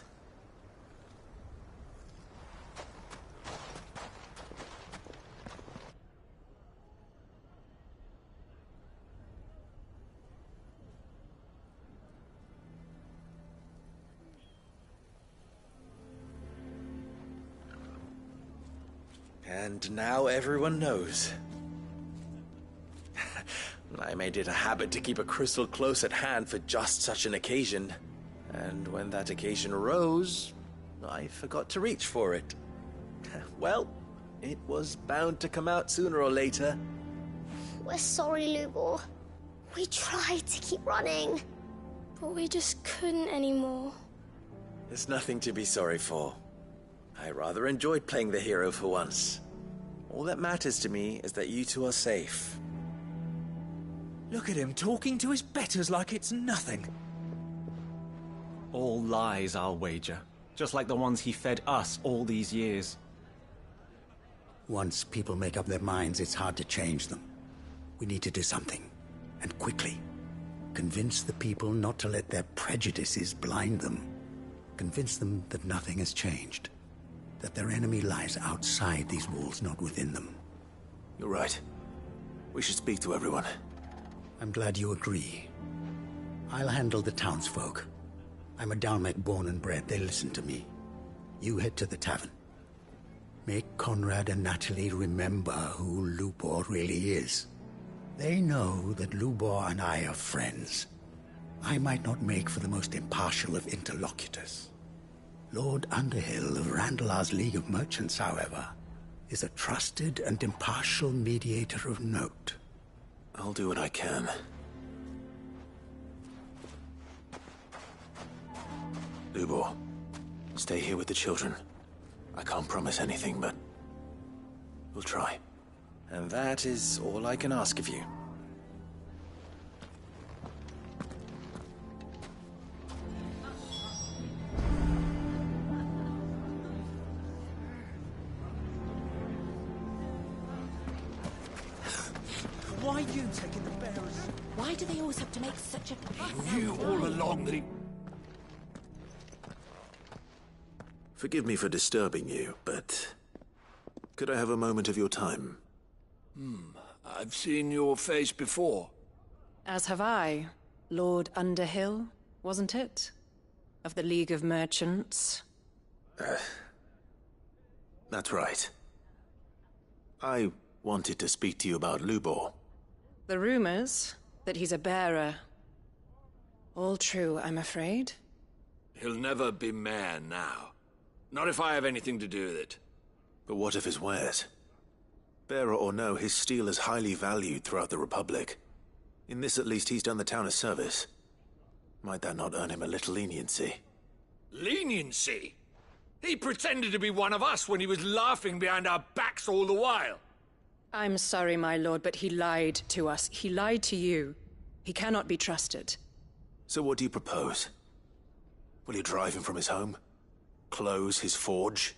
Q: And now everyone knows. I made it a habit to keep a crystal close at hand for just such an occasion. And when that occasion arose, I forgot to reach for it. Well, it was bound to come out sooner or later.
U: We're sorry, Lubor. We tried to keep running.
R: But we just couldn't anymore.
Q: There's nothing to be sorry for. I rather enjoyed playing the hero for once. All that matters to me is that you two are safe.
T: Look at him talking to his betters like it's nothing.
V: All lies, I'll wager. Just like the ones he fed us all these years.
G: Once people make up their minds, it's hard to change them. We need to do something, and quickly. Convince the people not to let their prejudices blind them. Convince them that nothing has changed. That their enemy lies outside these walls, not within them.
B: You're right. We should speak to everyone.
G: I'm glad you agree. I'll handle the townsfolk. I'm a Dalmek born and bred. They listen to me. You head to the tavern. Make Conrad and Natalie remember who Lubor really is. They know that Lubor and I are friends. I might not make for the most impartial of interlocutors. Lord Underhill of Randalar's League of Merchants, however, is a trusted and impartial mediator of note.
B: I'll do what I can. Lubor, stay here with the children. I can't promise anything, but we'll try.
Q: And that is all I can ask of you.
T: why you taking the bearers?
D: Why do they always have to make such a fuss?
L: He knew all along that he...
B: Forgive me for disturbing you, but... could I have a moment of your time?
L: I've seen your face before.
H: As have I. Lord Underhill, wasn't it? Of the League of Merchants.
B: That's right. I wanted to speak to you about Lubor.
H: The rumors that he's a bearer. All true, I'm afraid.
L: He'll never be mayor now. Not if I have anything to do with it.
B: But what of his wares? Bearer or no, his steel is highly valued throughout the Republic. In this at least, he's done the town a service. Might that not earn him a little leniency?
L: Leniency? He pretended to be one of us when he was laughing behind our backs all the while.
H: I'm sorry, my lord, but he lied to us. He lied to you. He cannot be trusted.
B: So what do you propose? Will you drive him from his home? Close his forge?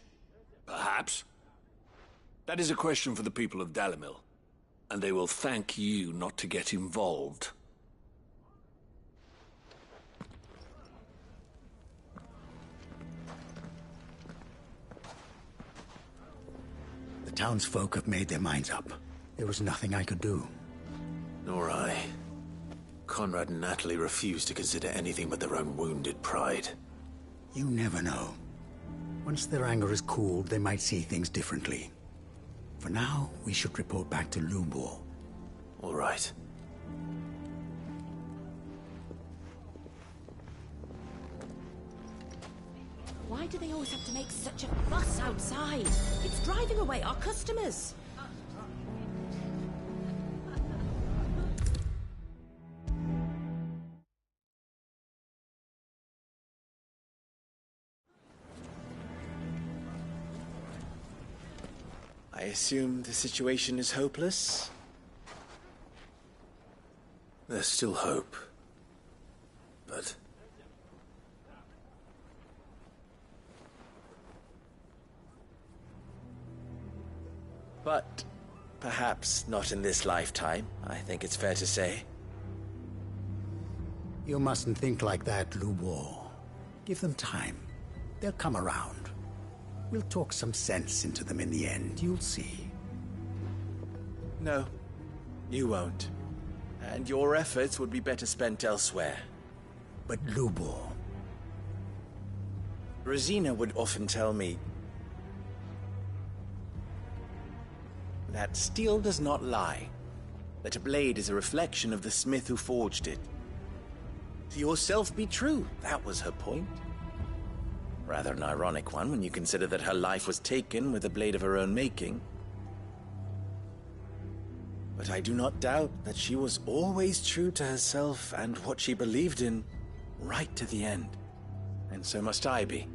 L: Perhaps. That is a question for the people of Dalimil. And they will thank you not to get involved.
G: The townsfolk have made their minds up. There was nothing I could do.
B: Nor I. Conrad and Natalie refused to consider anything but their own wounded pride.
G: You never know. Once their anger is cooled, they might see things differently. For now, we should report back to Lubor.
B: All right.
D: Why do they always have to make such a fuss outside? It's driving away our customers.
Q: I assume the situation is hopeless?
B: There's still hope. But...
Q: But perhaps not in this lifetime, I think it's fair to say.
G: You mustn't think like that, Lubor. Give them time. They'll come around. We'll talk some sense into them in the end, you'll see.
Q: No, you won't. And your efforts would be better spent elsewhere.
G: But Lubor...
Q: Rosina would often tell me that steel does not lie, that a blade is a reflection of the smith who forged it. To yourself be true, that was her point. Rather an ironic one when you consider that her life was taken with a blade of her own making. But I do not doubt that she was always true to herself and what she believed in, right to the end. And so must I be.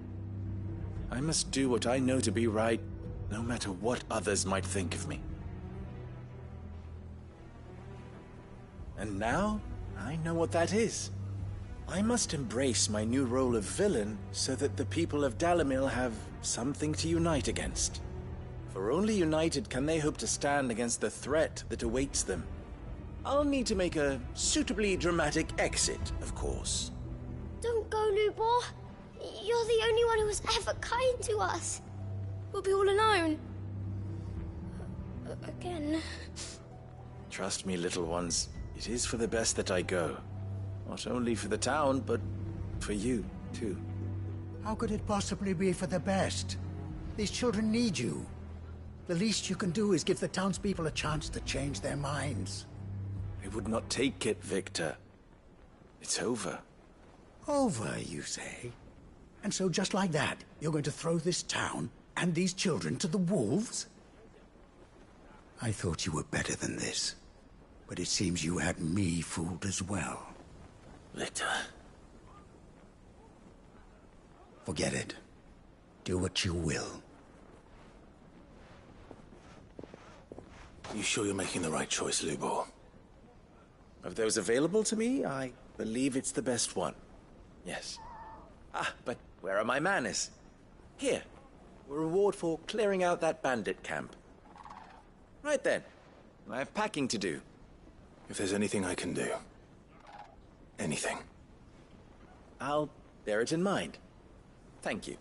Q: I must do what I know to be right, no matter what others might think of me. And now, I know what that is. I must embrace my new role of villain so that the people of Dalimil have something to unite against. For only united can they hope to stand against the threat that awaits them. I'll need to make a suitably dramatic exit, of course.
U: Don't go, Lubor. You're the only one who was ever kind to us.
R: We'll be all alone. Again.
Q: Trust me, little ones. It is for the best that I go. Not only for the town, but for you, too.
G: How could it possibly be for the best? These children need you. The least you can do is give the townspeople a chance to change their minds.
Q: I would not take it, Victor. It's over.
G: Over, you say? And so just like that, you're going to throw this town and these children to the wolves? I thought you were better than this. But it seems you had me fooled as well.
B: Victor.
G: Forget it. Do what you will.
B: You sure you're making the right choice, Lubor?
Q: Of those available to me, I believe it's the best one. Yes. Ah, but where are my manners? Here. A reward for clearing out that bandit camp. Right then. I have packing to do.
B: If there's anything I can do. Anything.
Q: I'll bear it in mind. Thank you.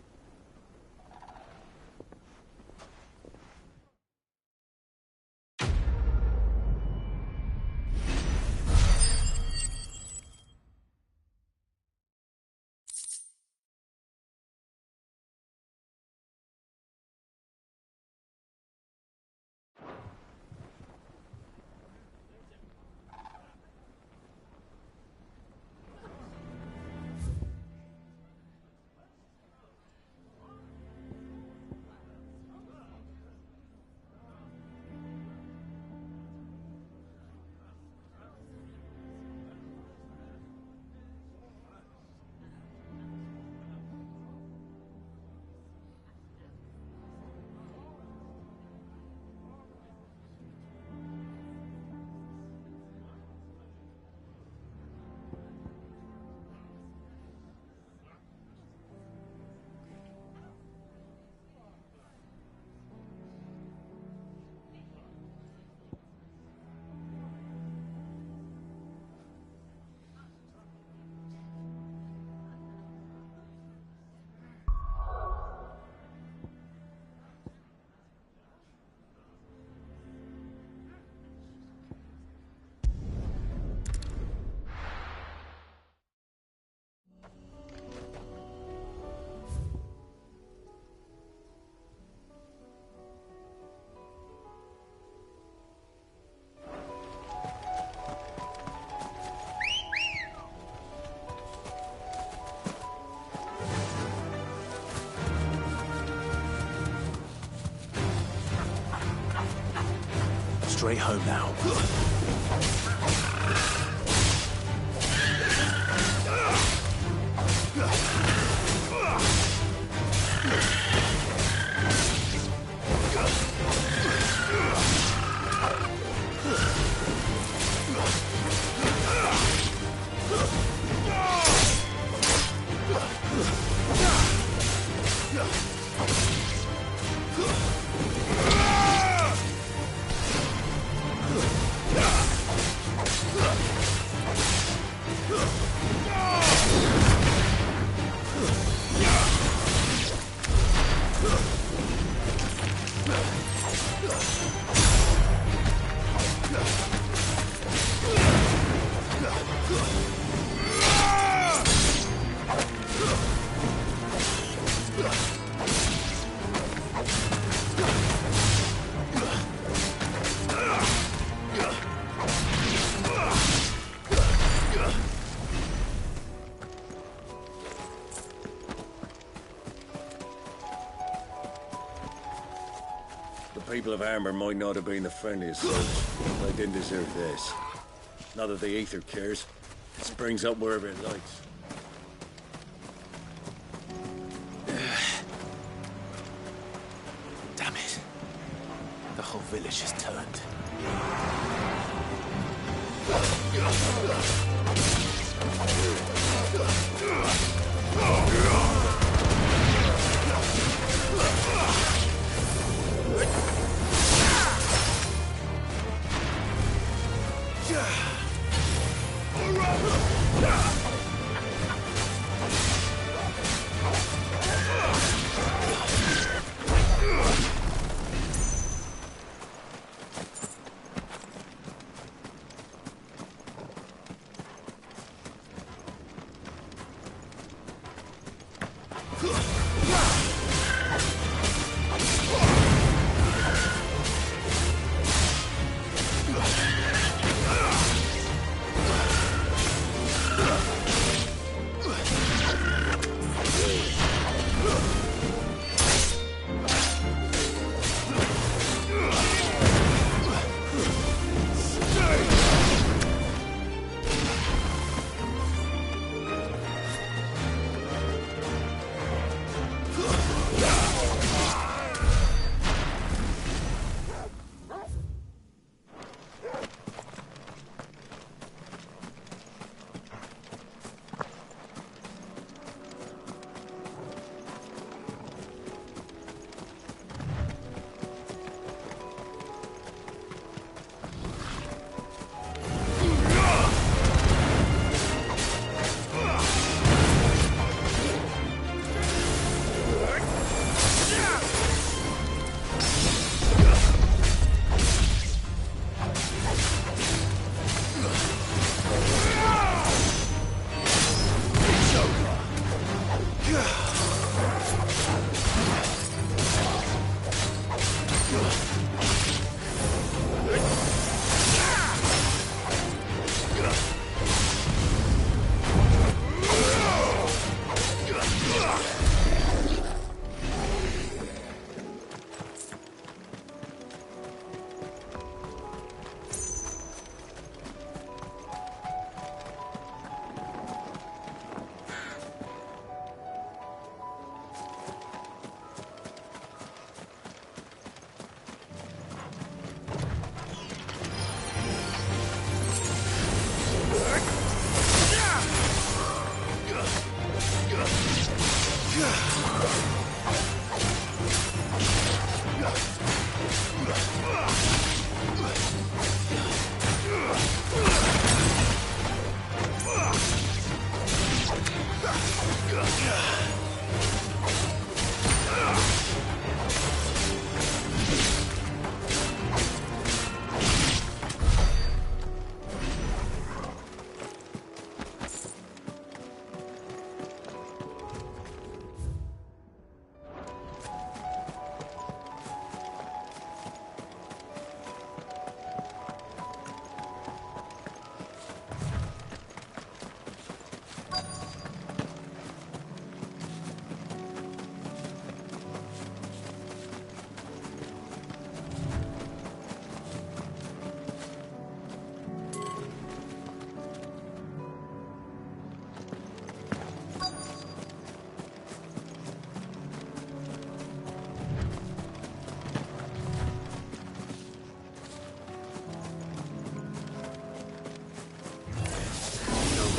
B: Straight home now.
F: People of armor might not have been the friendliest folks, but they didn't deserve this. Not that the Aether cares. It springs up wherever it likes.
B: Damn it. The whole village has turned.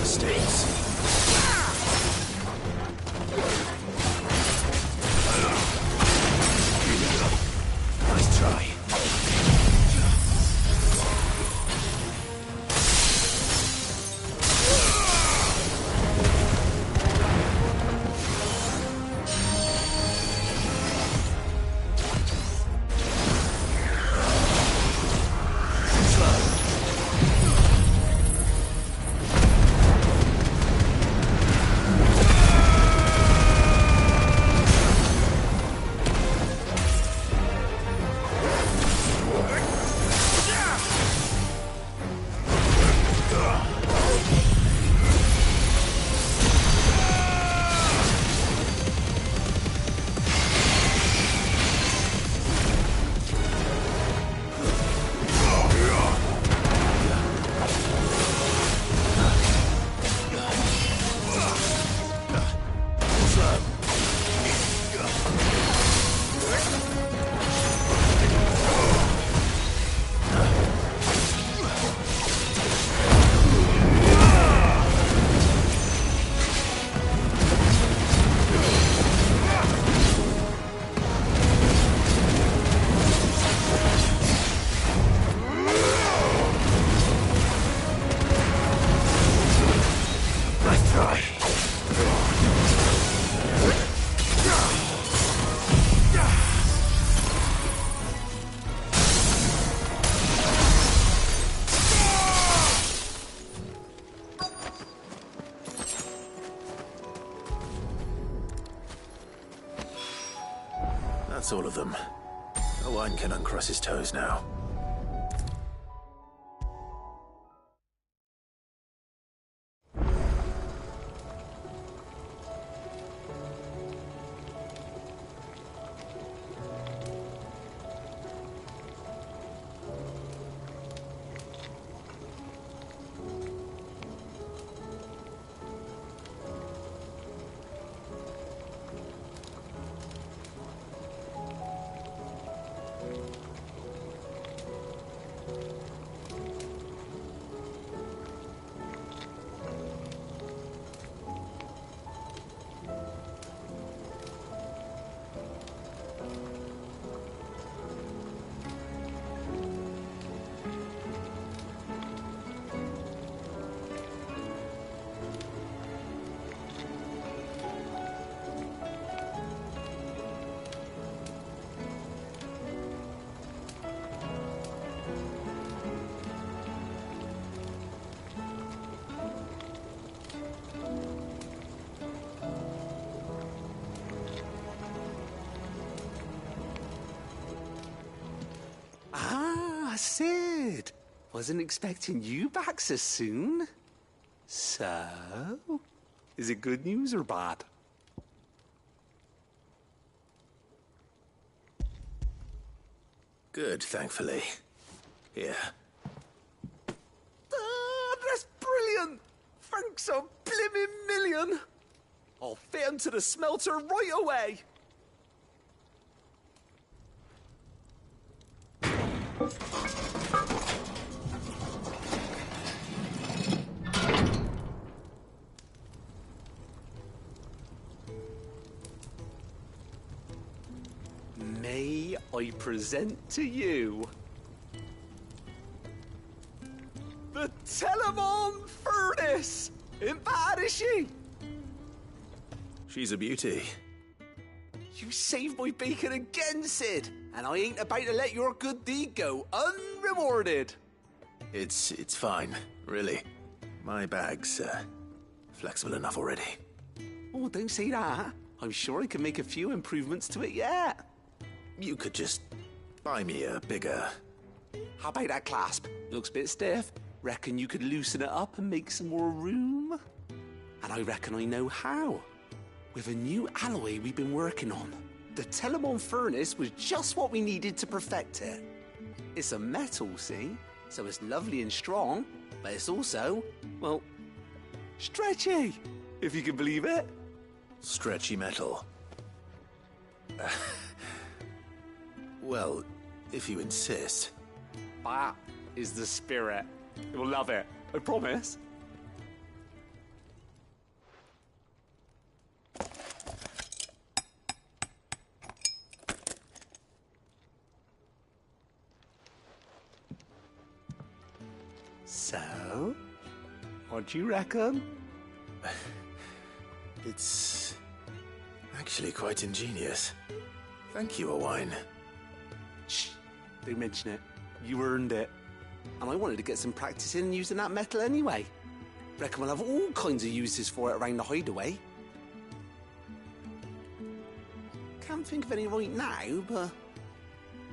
B: mistakes. Nice try. That's all of them. No one can uncross his toes now.
K: Sid! Wasn't expecting you back so soon. So, is it good news or bad?
B: Good, thankfully. Here.
K: That's brilliant! Thanks a blimmin' million! I'll fit 'em to the smelter right away! May I present to you the Telemon Furnace! Ain't bad, is she?
B: She's a beauty.
K: You saved my bacon again, Sid, and I ain't about to let your good deed go unrewarded.
B: It's fine, really. My bag's flexible enough already.
K: Oh, don't say that. I'm sure I can make a few improvements to it yet.
B: You could just buy me a bigger...
K: How about that clasp? Looks a bit stiff. Reckon you could loosen it up and make some more room? And I reckon I know how. With a new alloy we've been working on. The Telemon Furnace was just what we needed to perfect it. It's a metal, see? So it's lovely and strong, but it's also, well, stretchy, if you can believe it.
B: Stretchy metal. Well, if you insist.
K: That is the spirit. You'll love it, I promise. What do you reckon?
B: It's actually quite ingenious. Thank you, Owain.
K: Shh, don't mention it. You earned it. And I wanted to get some practice in using that metal anyway. Reckon we'll have all kinds of uses for it around the hideaway. Can't think of any right now, but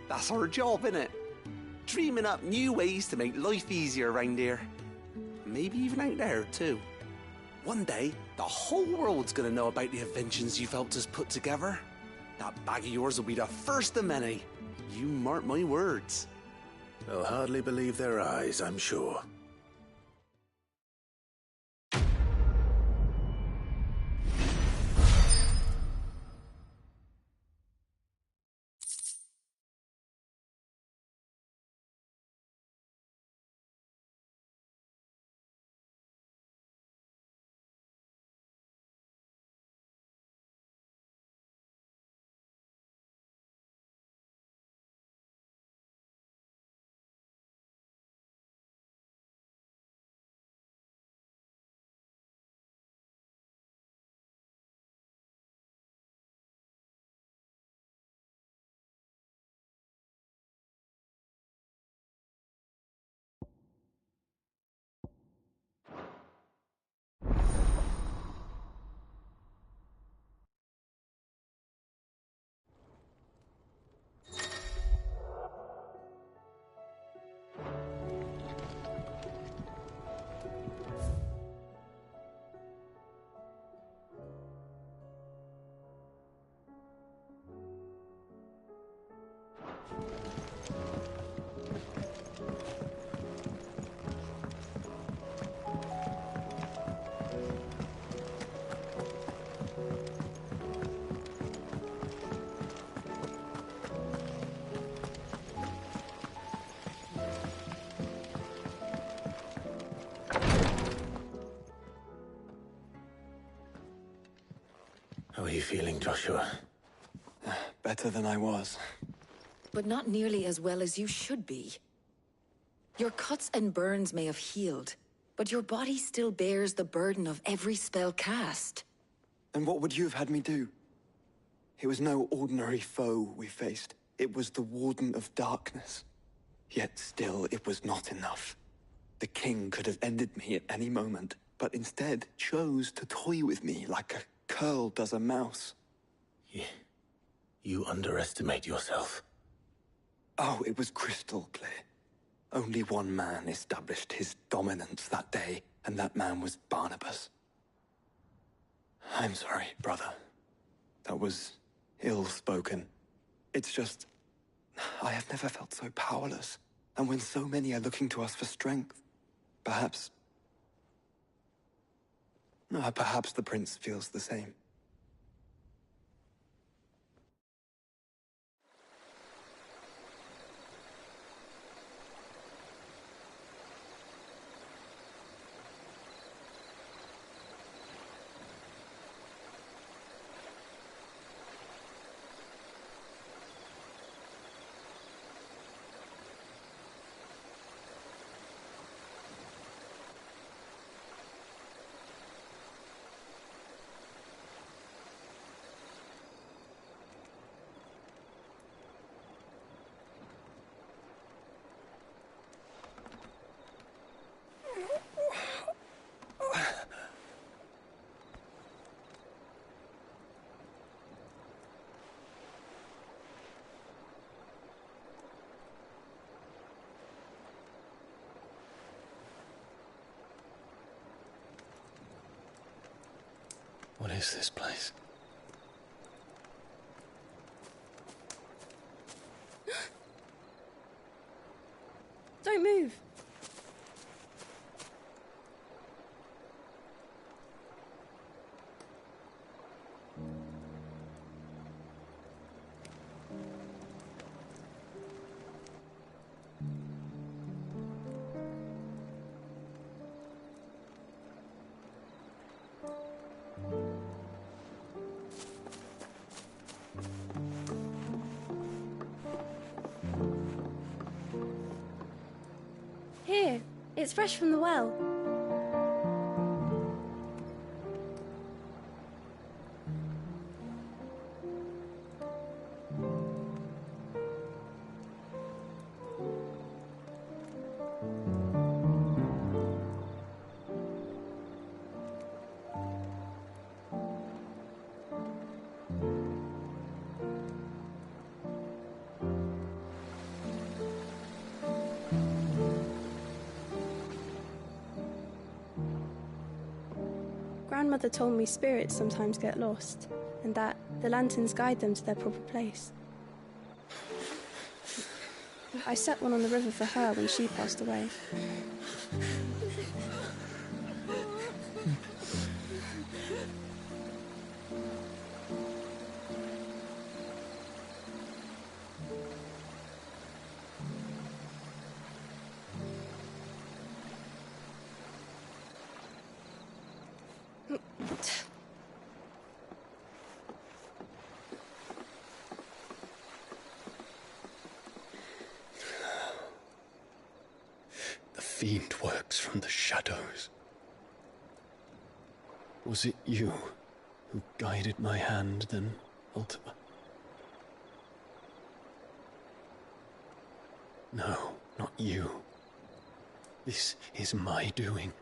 K: that's our job, innit? Dreaming up new ways to make life easier around here. Maybe even out there, too. One day, the whole world's gonna know about the inventions you've helped us put together. That bag of yours will be the first of many. You mark my words.
B: They'll hardly believe their eyes, I'm sure. How are you feeling, Joshua?
M: Better than I was.
N: But not nearly as well as you should be. Your cuts and burns may have healed, but your body still bears the burden of every spell cast.
M: And what would you have had me do? It was no ordinary foe we faced. It was the Warden of Darkness. Yet still, it was not enough. The king could have ended me at any moment, but instead chose to toy with me like a curl does a mouse.
B: You underestimate yourself.
M: Oh, it was crystal clear. Only one man established his dominance that day, and that man was Barnabas. I'm sorry, brother. That was ill-spoken. It's just, I have never felt so powerless. And when so many are looking to us for strength, perhaps the prince feels the same.
B: What is this place?
R: Don't move. Here, it's fresh from the well.
C: Grandmother told me spirits sometimes get lost, and that the lanterns guide them to their proper place. I set one on the river for her when she passed away.
B: The fiend works from the shadows. Was it you who guided my hand then, Ultima? No, not you. This is my doing,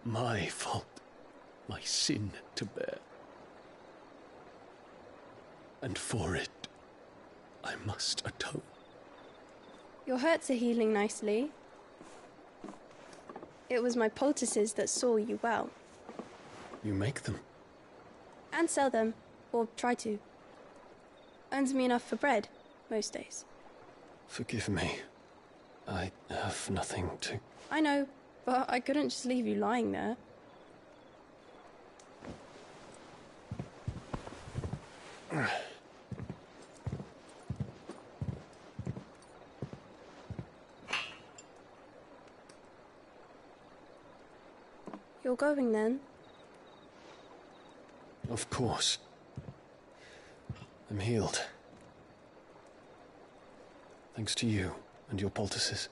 B: my fault, my sin to bear. And for it, I must atone.
C: Your hurts are healing nicely. It was my poultices that saw you well.
B: You make them?
C: And sell them, or try to. Earns me enough for bread, most days.
B: Forgive me. I have nothing to...
C: I know, but I couldn't just leave you lying there. You're going then?
B: Of course. I'm healed. Thanks to you and your poultices.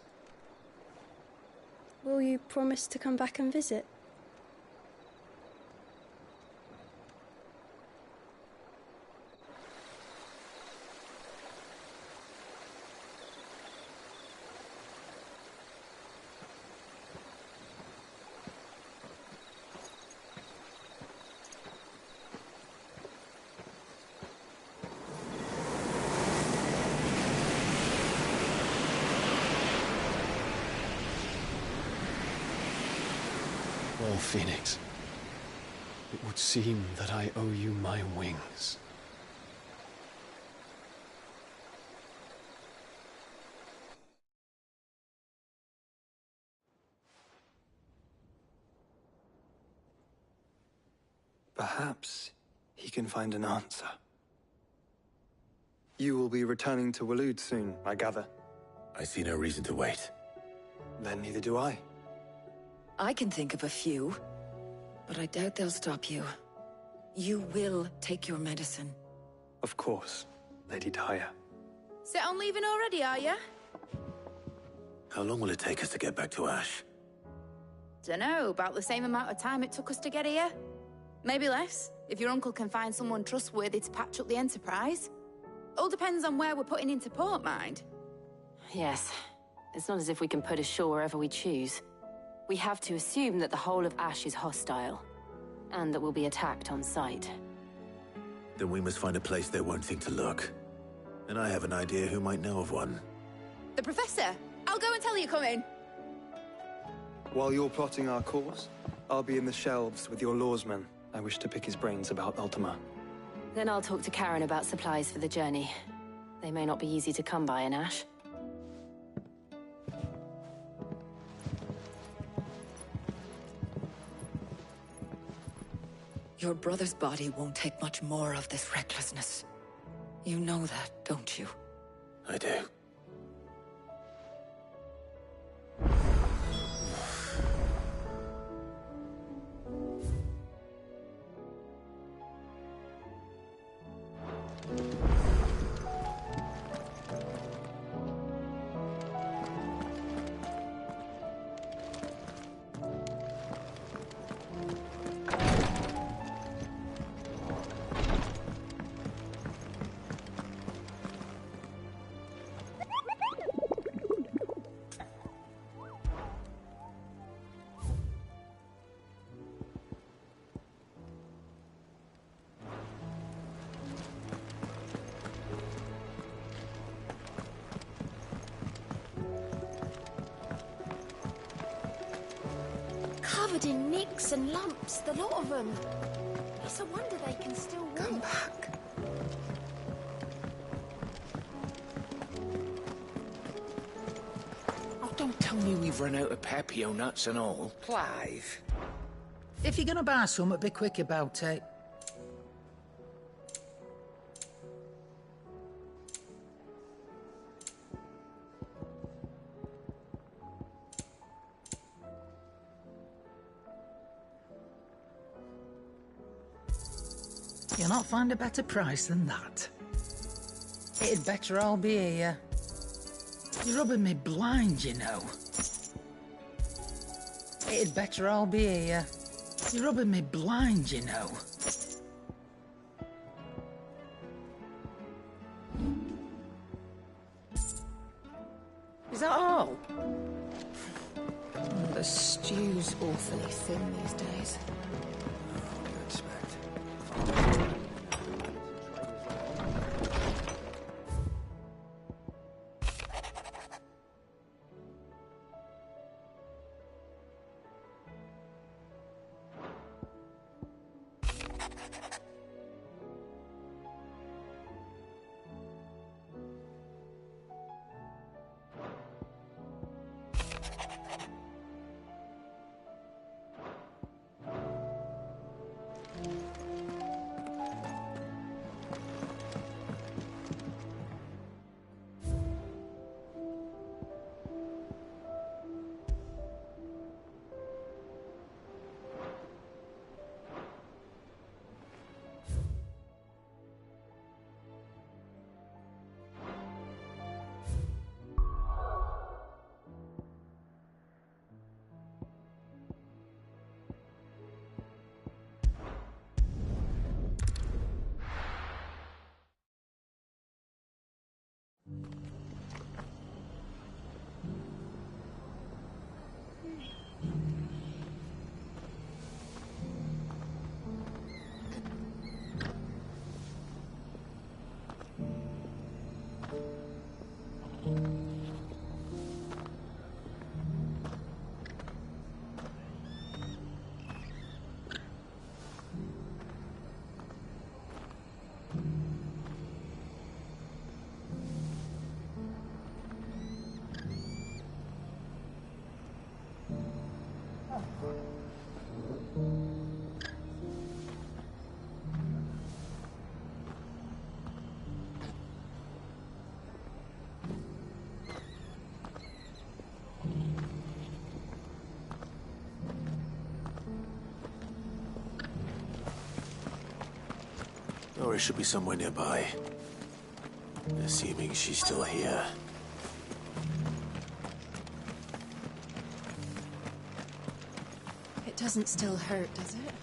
C: Will you promise to come back and visit?
B: Well, Phoenix, it would seem that I owe you my wings.
M: Perhaps he can find an answer. You will be returning to Waloed soon, I gather.
L: I see no reason to wait.
M: Then neither do I.
N: I can think of a few, but I doubt they'll stop you. You will take your medicine.
M: Of course, Lady Daya.
D: Set on leaving already, are you?
L: How long will it take us to get back to Ash?
D: Dunno, about the same amount of time it took us to get here. Maybe less, if your uncle can find someone trustworthy to patch up the Enterprise. All depends on where we're putting into port, mind.
I: Yes. It's not as if we can put ashore wherever we choose. We have to assume that the whole of Ash is hostile, and that we'll be attacked on sight.
L: Then we must find a place they won't think to look. And I have an idea who might know of one.
D: The Professor! I'll go and tell you coming!
M: While you're plotting our course, I'll be in the shelves with your lawsman. I wish to pick his brains about Ultima.
I: Then I'll talk to Karen about supplies for the journey. They may not be easy to come by in Ash.
N: Your brother's body won't take much more of this recklessness. You know that, don't you?
L: I do.
E: covered in nicks and lumps, the lot of them. It's a wonder they can still walk.
N: Come back.
P: Oh, don't tell me we've run out of Pepio nuts and all.
W: Clive. If you're gonna buy something, be quick about it. You'll not find a better price than that. It'd better all be here. You're rubbing me blind, you know. It'd better all be here. You're rubbing me blind, you know.
N: Is that all? The stew's awfully thin these days.
B: Doris should be somewhere nearby. Assuming she's still here.
H: It doesn't still hurt, does it?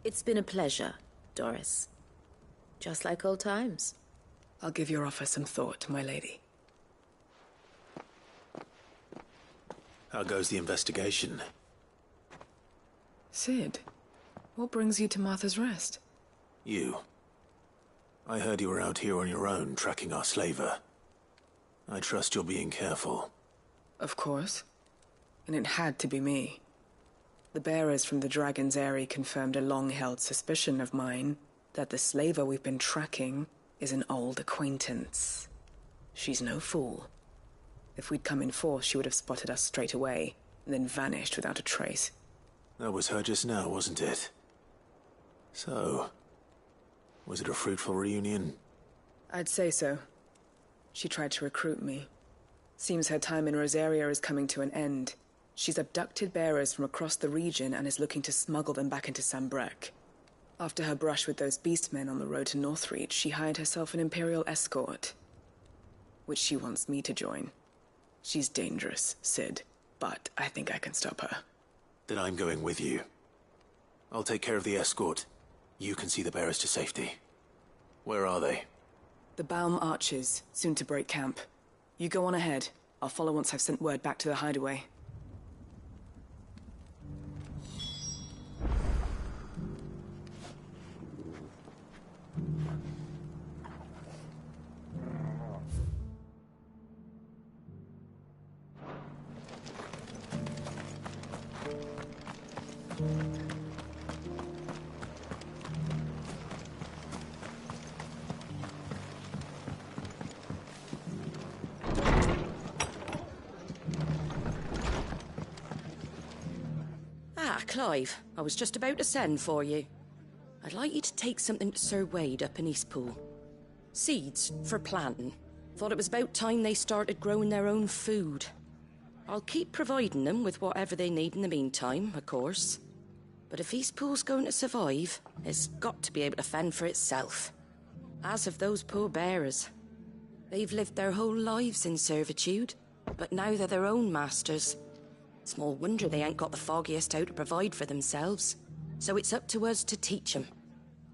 N: It's been a pleasure, Doris. Just like old times.
H: I'll give your offer some thought, my lady.
B: How goes the investigation?
H: Sid, what brings you to Martha's Rest?
B: You. I heard you were out here on your own, tracking our slaver. I trust you're being careful.
H: Of course. And it had to be me. The bearers from the Dragon's Eyrie confirmed a long-held suspicion of mine that the slaver we've been tracking is an old acquaintance. She's no fool. If we'd come in force, she would have spotted us straight away, and then vanished without a trace.
B: That was her just now, wasn't it? So, was it a fruitful reunion?
H: I'd say so. She tried to recruit me. Seems her time in Rosaria is coming to an end. She's abducted bearers from across the region and is looking to smuggle them back into Sambrec. After her brush with those beastmen on the road to Northreach, she hired herself an Imperial escort, which she wants me to join. She's dangerous, Sid, but I think I can stop her.
B: Then I'm going with you. I'll take care of the escort. You can see the bearers to safety. Where are they?
H: The Baum Archers, soon to break camp. You go on ahead. I'll follow once I've sent word back to the hideaway.
A: Clive, I was just about to send for you. I'd like you to take something to Sir Wade up in Eastpool. Seeds for planting. Thought it was about time they started growing their own food. I'll keep providing them with whatever they need in the meantime, of course. But if Eastpool's going to survive, it's got to be able to fend for itself. As have those poor bearers. They've lived their whole lives in servitude, but now they're their own masters. Small wonder they ain't got the foggiest how to provide for themselves. So it's up to us to teach them.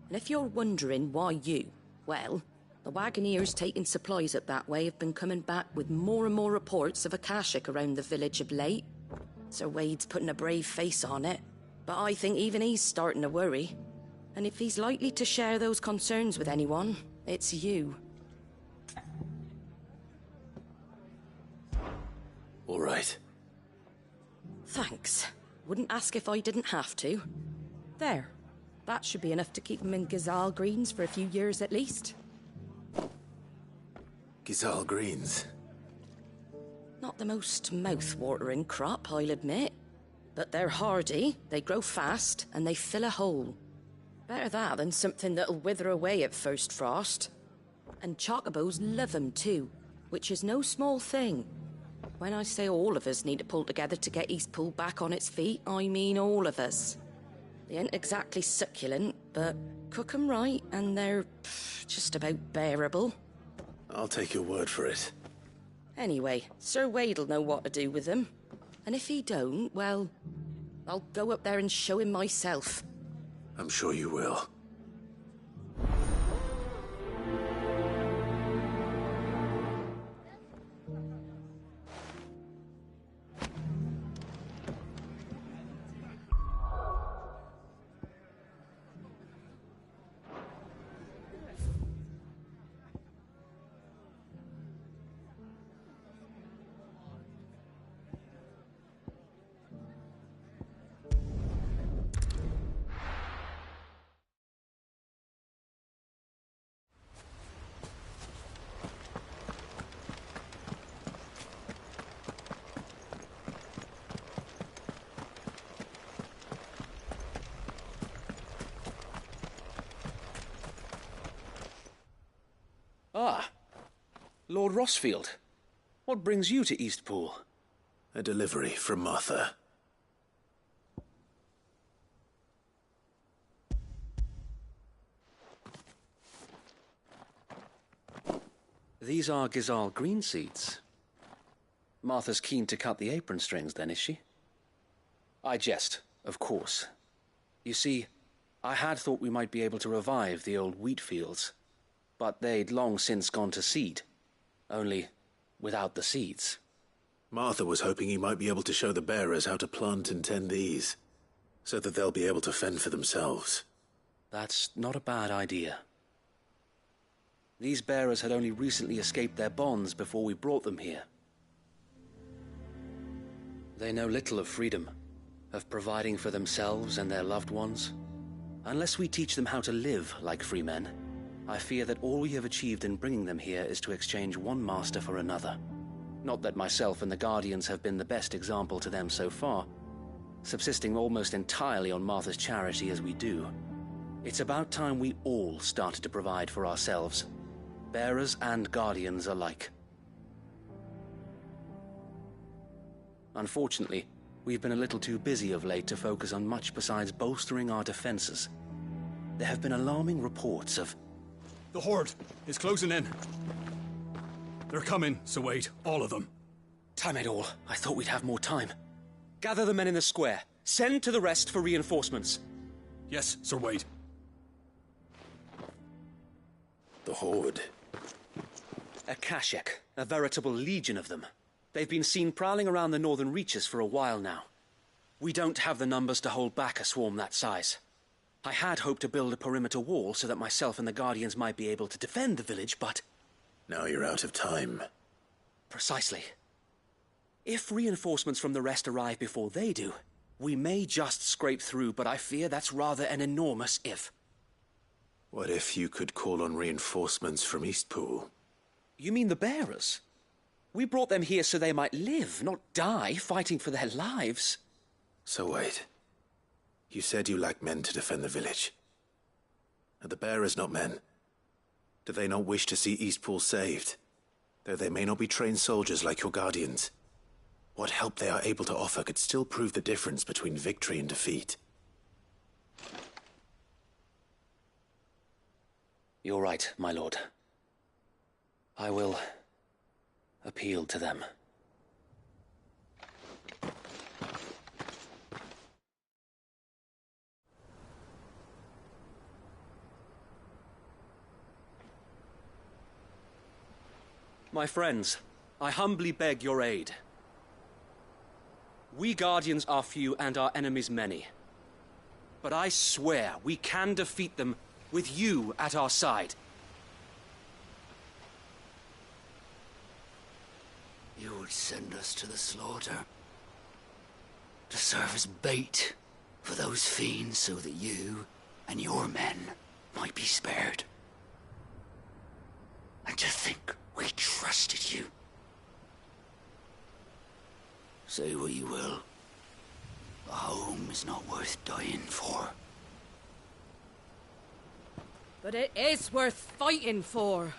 A: And if you're wondering why you, well, the wagoneers taking supplies up that way have been coming back with more and more reports of Akashic around the village of late. Sir Wade's putting a brave face on it, but I think even he's starting to worry. And if he's likely to share those concerns with anyone, it's you.
B: All right.
A: Thanks. Wouldn't ask if I didn't have to. There. That should be enough to keep them in Gazal Greens for a few years at least.
B: Gazal Greens?
A: Not the most mouth-watering crop, I'll admit. But they're hardy, they grow fast, and they fill a hole. Better that than something that'll wither away at first frost. And chocobos love them too, which is no small thing. When I say all of us need to pull together to get Eastpool back on its feet, I mean all of us. They ain't exactly succulent, but cook 'em right and they're just about bearable.
B: I'll take your word for it.
A: Anyway, Sir Wade'll know what to do with them. And if he don't, well, I'll go up there and show him myself.
B: I'm sure you will.
K: Ah, Lord Rosfilд. What brings you to Eastpool?
B: A delivery from Martha.
K: These are Gazal green seeds. Martha's keen to cut the apron strings, then, is she? I jest, of course. You see, I had thought we might be able to revive the old wheat fields, but they'd long since gone to seed, only without the seeds.
B: Martha was hoping you might be able to show the bearers how to plant and tend these, so that they'll be able to fend for themselves.
K: That's not a bad idea. These bearers had only recently escaped their bonds before we brought them here. They know little of freedom, of providing for themselves and their loved ones. Unless we teach them how to live like free men, I fear that all we have achieved in bringing them here is to exchange one master for another. Not that myself and the Guardians have been the best example to them so far, subsisting almost entirely on Martha's charity as we do. It's about time we all started to provide for ourselves, bearers and Guardians alike. Unfortunately, we've been a little too busy of late to focus on much besides bolstering our defenses. There have been alarming reports of...
O: The Horde is closing in. They're coming, Sir Wade, all of them.
K: Damn it all, I thought we'd have more time. Gather the men in the square. Send to the rest for reinforcements.
O: Yes, Sir Wade.
B: The Horde.
K: Akashic, a veritable legion of them. They've been seen prowling around the northern reaches for a while now. We don't have the numbers to hold back a swarm that size. I had hoped to build a perimeter wall so that myself and the Guardians might be able to defend the village, but...
B: Now you're out of time.
K: Precisely. If reinforcements from the rest arrive before they do,
T: We may just scrape through, but I fear that's rather an enormous if.
B: What if you could call on reinforcements from Eastpool?
T: You mean the bearers? We brought them here so they might live, not die fighting for their lives.
B: So wait. You said you lack men to defend the village. Are the bearers not men? Do they not wish to see Eastpool saved? Though they may not be trained soldiers like your guardians. What help they are able to offer could still prove the difference between victory and defeat.
T: You're right, my lord. I will appeal to them. My friends, I humbly beg your aid. We Guardians are few and our enemies many. But I swear we can defeat them with you at our side.
J: You would send us to the slaughter, to serve as bait for those fiends so that you and your men might be spared. And to think we trusted you. Say what you will, a home is not worth dying for.
A: But it is worth fighting for.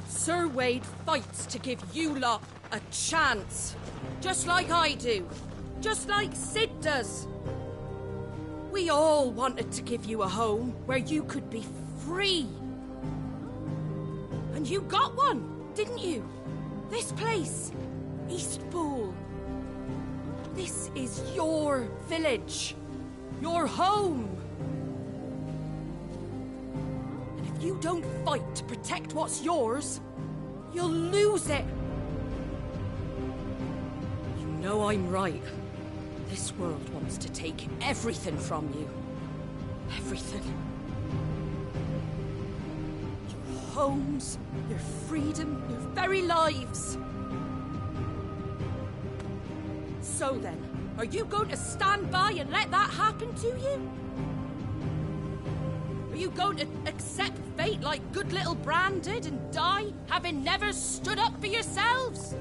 A: Sir Wade fights to give you lot a chance. Just like I do. Just like Sid does. We all wanted to give you a home where you could be free. And you got one, didn't you? This place, Eastpool. This is your village. Your home. And if you don't fight to protect what's yours, you'll lose it. You know I'm right. This world wants to take everything from you. Everything. Your homes, your freedom, your very lives. So then, are you going to stand by and let that happen to you? Are you going to accept fate like good little Bran did and die, having never stood up for yourselves?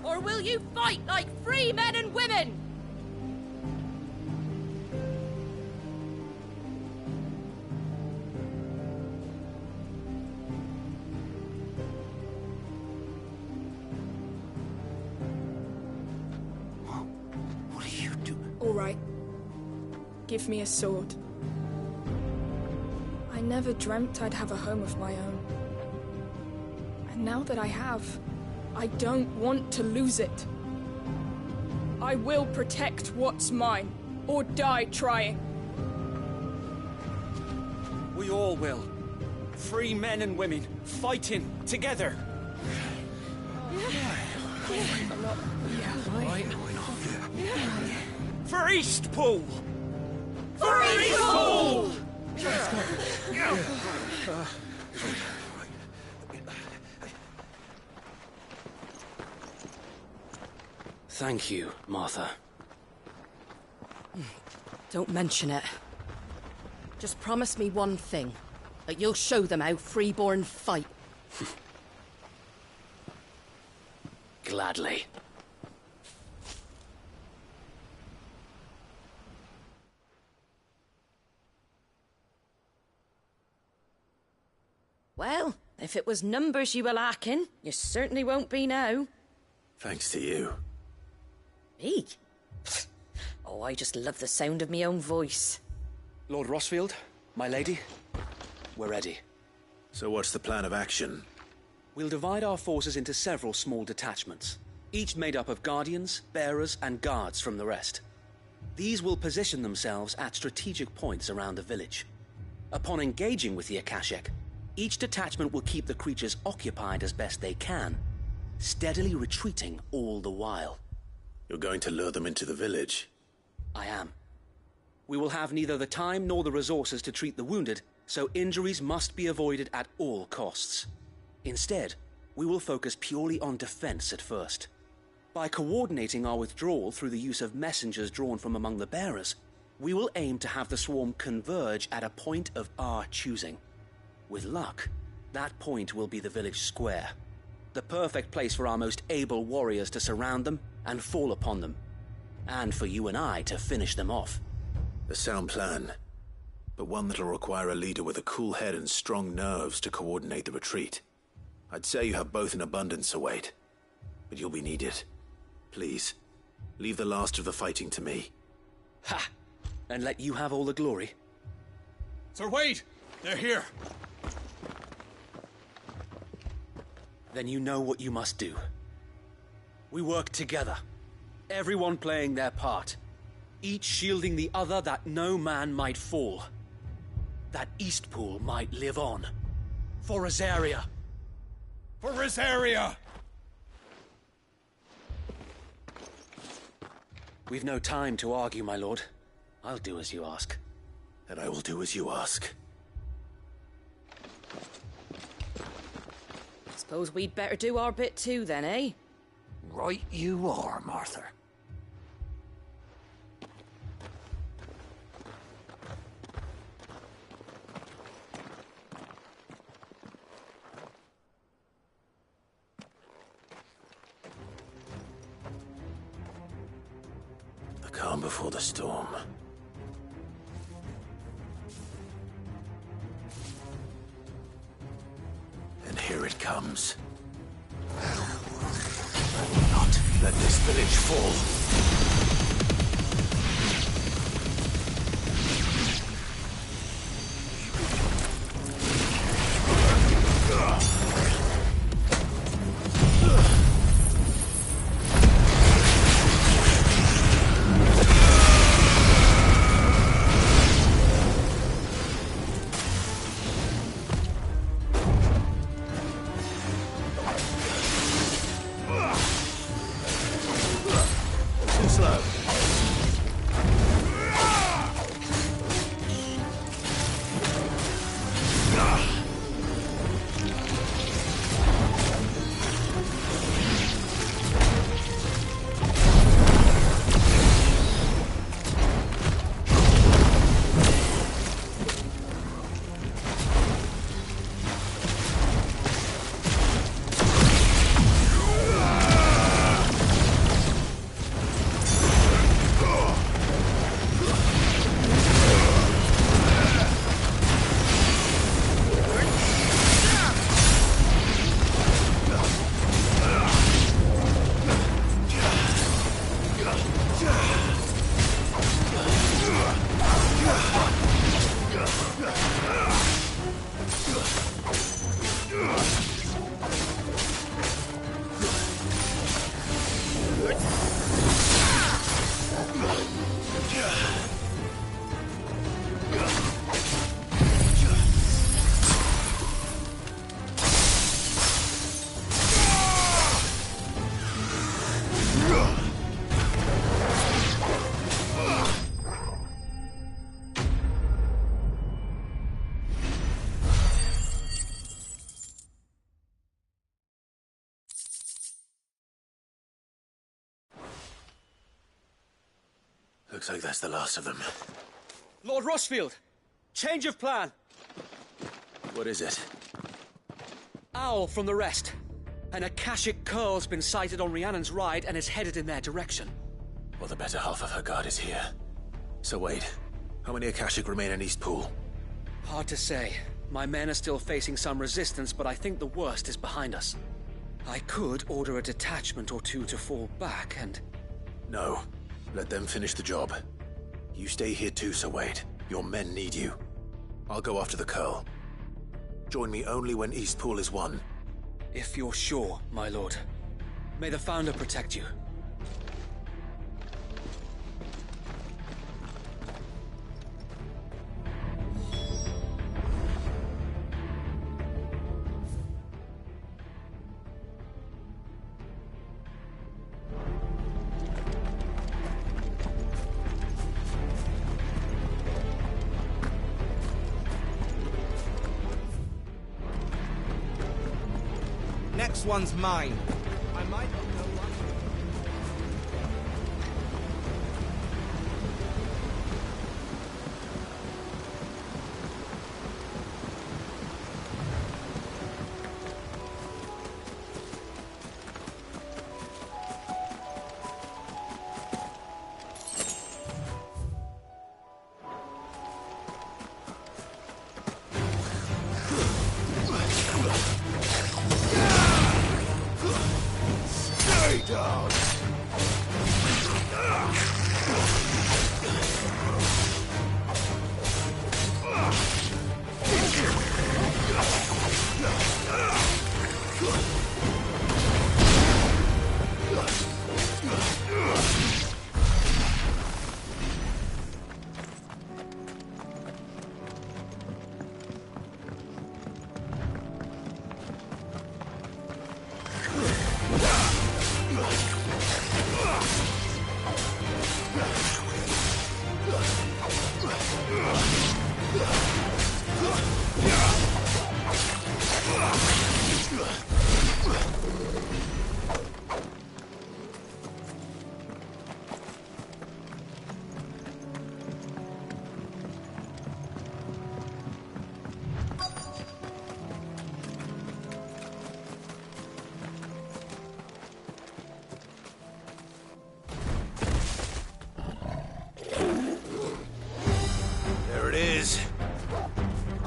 A: Or will you fight like free men and women?
J: What do you do?
H: All right. Give me a sword. I never dreamt I'd have a home of my own. And now that I have, I don't want to lose it. I will protect what's mine, or die trying.
T: We all will. Free men and women, fighting together. For Eastpool! For Eastpool! Thank you, Martha.
A: Don't mention it. Just promise me one thing. That you'll show them how freeborn fight.
T: Gladly.
A: Well, if it was numbers you were lacking, you certainly won't be now.
B: Thanks to you.
A: Me? Oh, I just love the sound of my own voice.
T: Lord Rosfield, my lady, we're ready.
B: So what's the plan of action?
T: We'll divide our forces into several small detachments, each made up of guardians, bearers, and guards from the rest. These will position themselves at strategic points around the village. Upon engaging with the Akashic, each detachment will keep the creatures occupied as best they can, steadily retreating all the while.
B: You're going to lure them into the village?
T: I am. We will have neither the time nor the resources to treat the wounded, so injuries must be avoided at all costs. Instead, we will focus purely on defense at first. By coordinating our withdrawal through the use of messengers drawn from among the bearers, we will aim to have the swarm converge at a point of our choosing. With luck, that point will be the village square, the perfect place for our most able warriors to surround them and fall upon them, and for you and I to finish them off.
B: A sound plan, but one that'll require a leader with a cool head and strong nerves to coordinate the retreat. I'd say you have both in abundance, Sir Wade, but you'll be needed. Please, leave the last of the fighting to me.
T: Ha! And let you have all the glory.
O: Sir Wade! They're here!
T: Then you know what you must do. We work together, everyone playing their part, each shielding the other that no man might fall, that Eastpool might live on. For Rosaria!
O: For Rosaria!
T: We've no time to argue, my lord. I'll do as you ask.
B: And I will do as you ask.
A: Suppose we'd better do our bit too then, eh?
J: Right you are, Martha.
B: The calm before the storm. And here it comes. I will not let this village fall. Looks like that's the last of them.
T: Lord Rosfield! Change of plan!
B: What is it?
T: Owl from the rest. An Akashic curl's been sighted on Rhiannon's ride and is headed in their direction.
B: Well, the better half of her guard is here. So wait, how many Akashic remain in Eastpool?
T: Hard to say. My men are still facing some resistance, but I think the worst is behind us. I could order a detachment or two to fall back and...
B: No. Let them finish the job. You stay here too, Sir Wade. Your men need you. I'll go after the curl. Join me only when Eastpool is won.
T: If you're sure, my lord. May the Founder protect you.
S: next one's mine. I might not know what...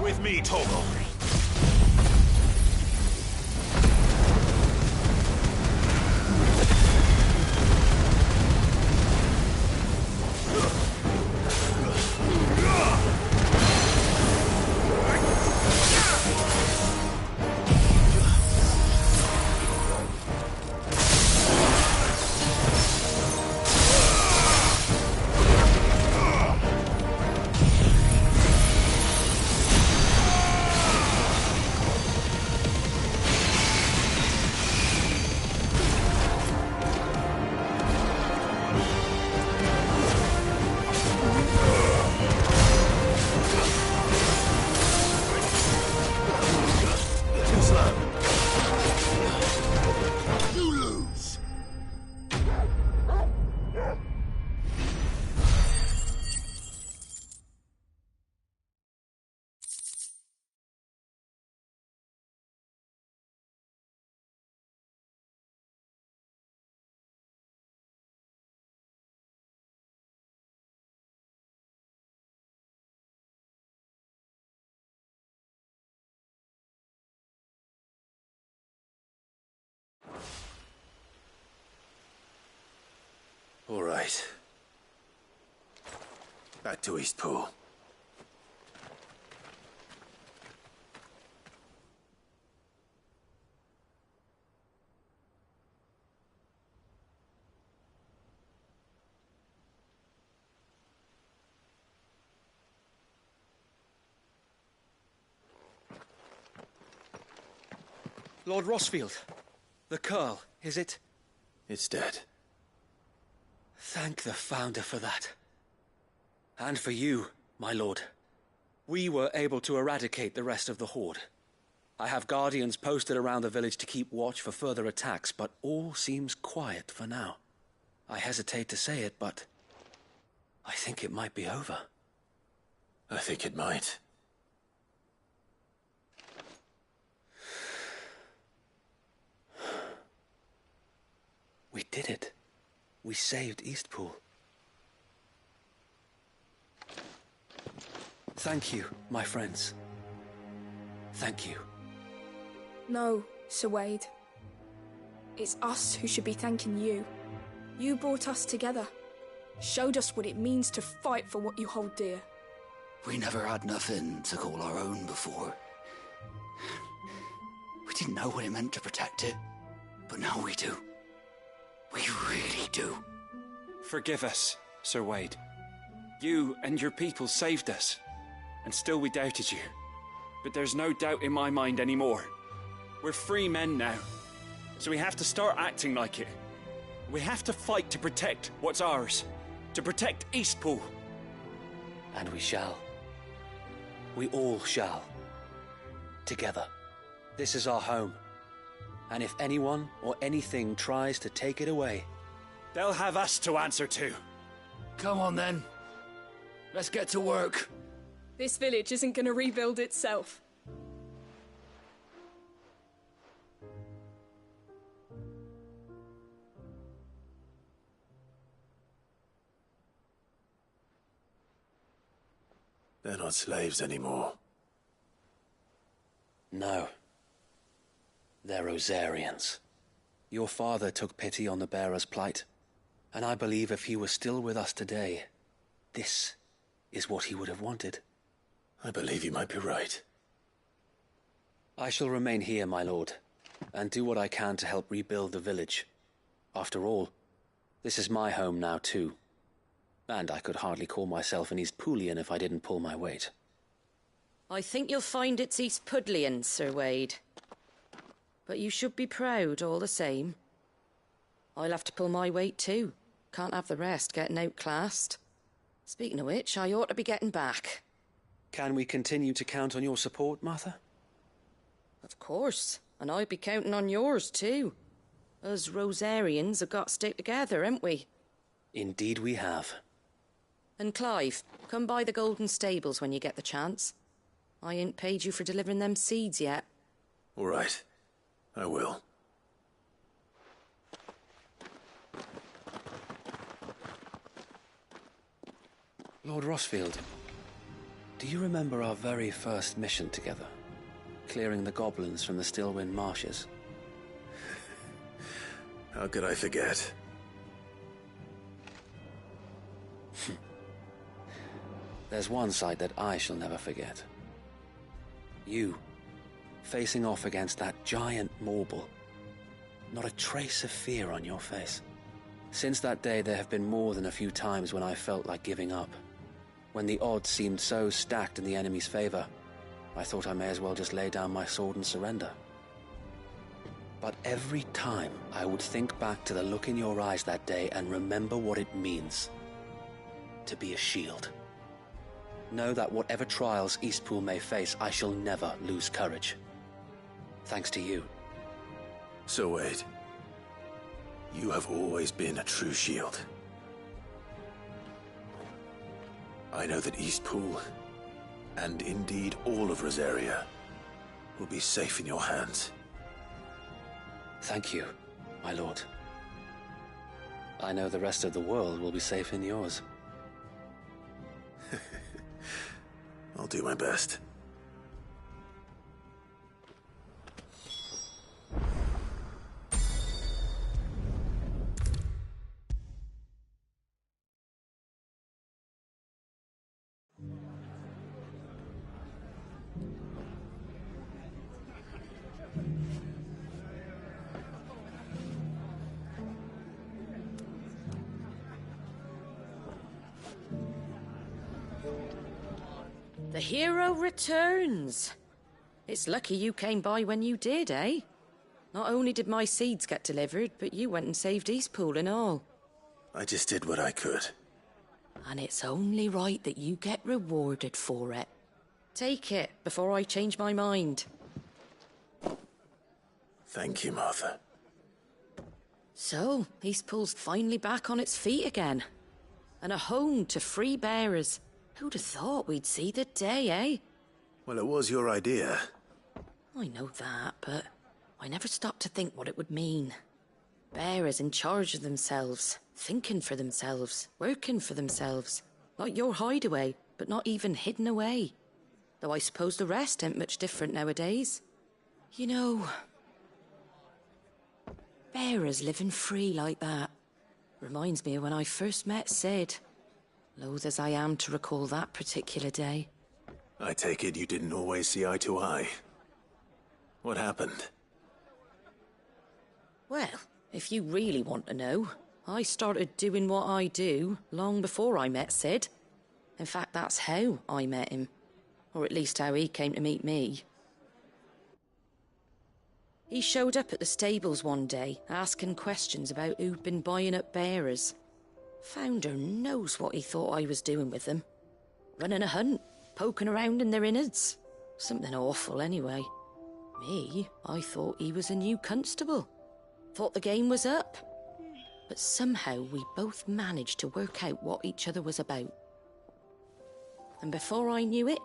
B: With me, Toggle. All right. Back to Eastpool.
T: Lord Rosfield, the Curl, is it?
B: It's dead.
T: Thank the Founder for that. And for you, my lord. We were able to eradicate the rest of the Horde. I have guardians posted around the village to keep watch for further attacks, but all seems quiet for now. I hesitate to say it, but I think it might be over.
B: I think it might.
T: We did it. We saved Eastpool. Thank you, my friends. Thank you.
U: No, Sir Wade. It's us who should be thanking you. You brought us together. Showed us what it means to fight for what you hold dear.
J: We never had nothing to call our own before. We didn't know what it meant to protect it, but now we do. We really do.
V: Forgive us, Sir Wade. You and your people saved us, and still we doubted you. But there's no doubt in my mind anymore. We're free men now, so we have to start acting like it. We have to fight to protect what's ours, to protect Eastpool.
T: And we shall. We all shall. Together. This is our home. And if anyone or anything tries to take it away,
V: they'll have us to answer to.
J: Come on then. Let's get to work.
U: This village isn't gonna rebuild itself.
B: They're not slaves anymore.
T: No. They're Rosarians. Your father took pity on the bearer's plight, and I believe if he were still with us today, this is what he would have wanted.
B: I believe you might be right.
T: I shall remain here, my lord, and do what I can to help rebuild the village. After all, this is my home now too. And I could hardly call myself an East Poolian if I didn't pull my weight.
A: I think you'll find it's East Pudlian, Sir Wade. But you should be proud all the same. I'll have to pull my weight too. Can't have the rest getting outclassed. Speaking of which, I ought to be getting back.
T: Can we continue to count on your support, Martha?
A: Of course, and I'll be counting on yours too. Us Rosarians have got to stick together, haven't we?
T: Indeed we have.
A: And Clive, come by the Golden Stables when you get the chance. I ain't paid you for delivering them seeds yet.
B: All right. I will.
T: Lord Rosfield, do you remember our very first mission together? Clearing the goblins from the Stillwind Marshes?
B: How could I forget?
T: There's one sight that I shall never forget. You, facing off against that giant Morble. Not a trace of fear on your face. Since that day, there have been more than a few times when I felt like giving up. When the odds seemed so stacked in the enemy's favor, I thought I may as well just lay down my sword and surrender. But every time I would think back to the look in your eyes that day and remember what it means to be a shield. Know that whatever trials Eastpool may face, I shall never lose courage. Thanks to you.
B: Sir Wade, you have always been a true shield. I know that Eastpool, and indeed all of Rosaria, will be safe in your hands.
T: Thank you, my lord. I know the rest of the world will be safe in yours.
B: I'll do my best.
A: The hero returns. It's lucky you came by when you did, eh? Not only did my seeds get delivered, but you went and saved Eastpool and all.
B: I just did what I could.
A: And it's only right that you get rewarded for it. Take it before I change my mind.
B: Thank you, Martha.
A: So, Eastpool's finally back on its feet again. And a home to free bearers. Who'd have thought we'd see the day, eh?
B: Well, it was your idea.
A: I know that, but I never stopped to think what it would mean. Bearers in charge of themselves, thinking for themselves, working for themselves. Like your hideaway, but not even hidden away. Though I suppose the rest ain't much different nowadays. You know, bearers living free like that reminds me of when I first met Sid. Loath as I am to recall that particular day.
B: I take it you didn't always see eye to eye. What happened?
A: Well, if you really want to know, I started doing what I do long before I met Sid. In fact, that's how I met him. Or at least how he came to meet me. He showed up at the stables one day, asking questions about who'd been buying up bearers. Founder knows what he thought I was doing with them. Running a hunt, poking around in their innards. Something awful, anyway. Me, I thought he was a new constable. Thought the game was up. But somehow we both managed to work out what each other was about. And before I knew it,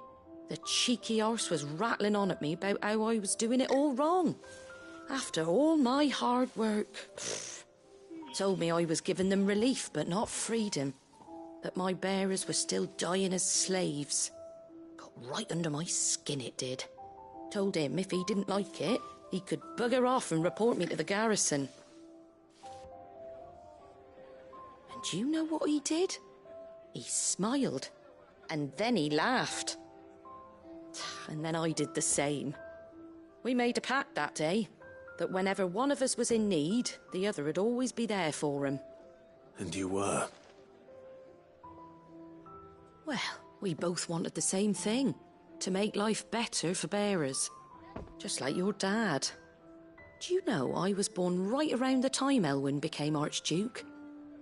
A: the cheeky arse was rattling on at me about how I was doing it all wrong. After all my hard work. Told me I was giving them relief, but not freedom. That my bearers were still dying as slaves. Got right under my skin, it did. Told him if he didn't like it, he could bugger off and report me to the garrison. And do you know what he did? He smiled. And then he laughed. And then I did the same. We made a pact that day, that whenever one of us was in need, the other would always be there for him.
B: And you were?
A: Well, we both wanted the same thing. To make life better for bearers. Just like your dad. Do you know I was born right around the time Elwyn became Archduke?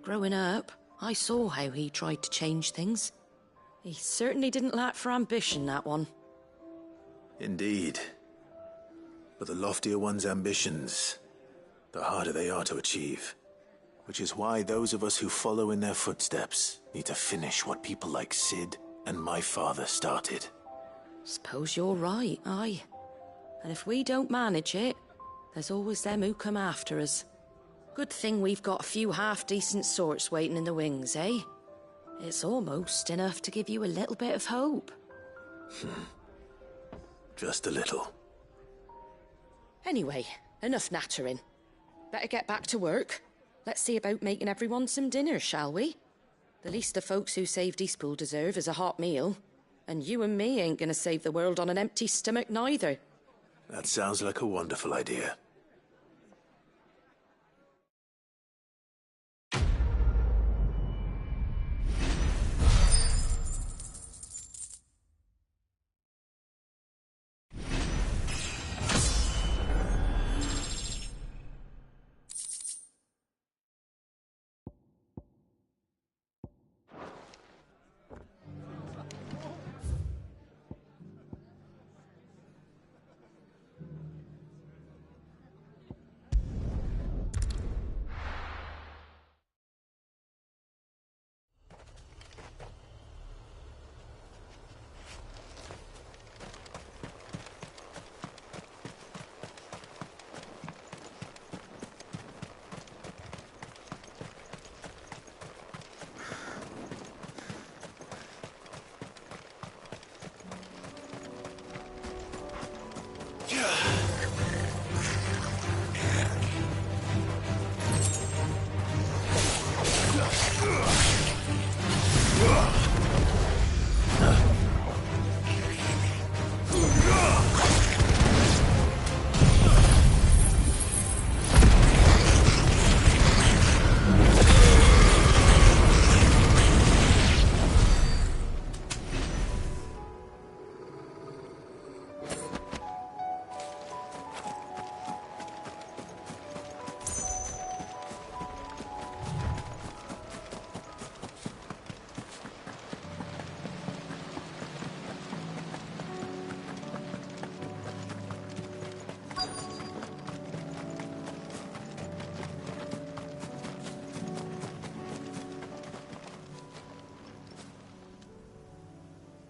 A: Growing up, I saw how he tried to change things. He certainly didn't lack for ambition, that one.
B: Indeed. But the loftier one's ambitions, the harder they are to achieve. Which is why those of us who follow in their footsteps need to finish what people like Sid and my father started.
A: Suppose you're right, aye. And if we don't manage it, there's always them who come after us. Good thing we've got a few half-decent sorts waiting in the wings, eh? It's almost enough to give you a little bit of hope.
B: Just a little.
A: Anyway, enough nattering. Better get back to work. Let's see about making everyone some dinner, shall we? The least the folks who saved Eastpool deserve is a hot meal. And you and me ain't gonna save the world on an empty stomach neither.
B: That sounds like a wonderful idea.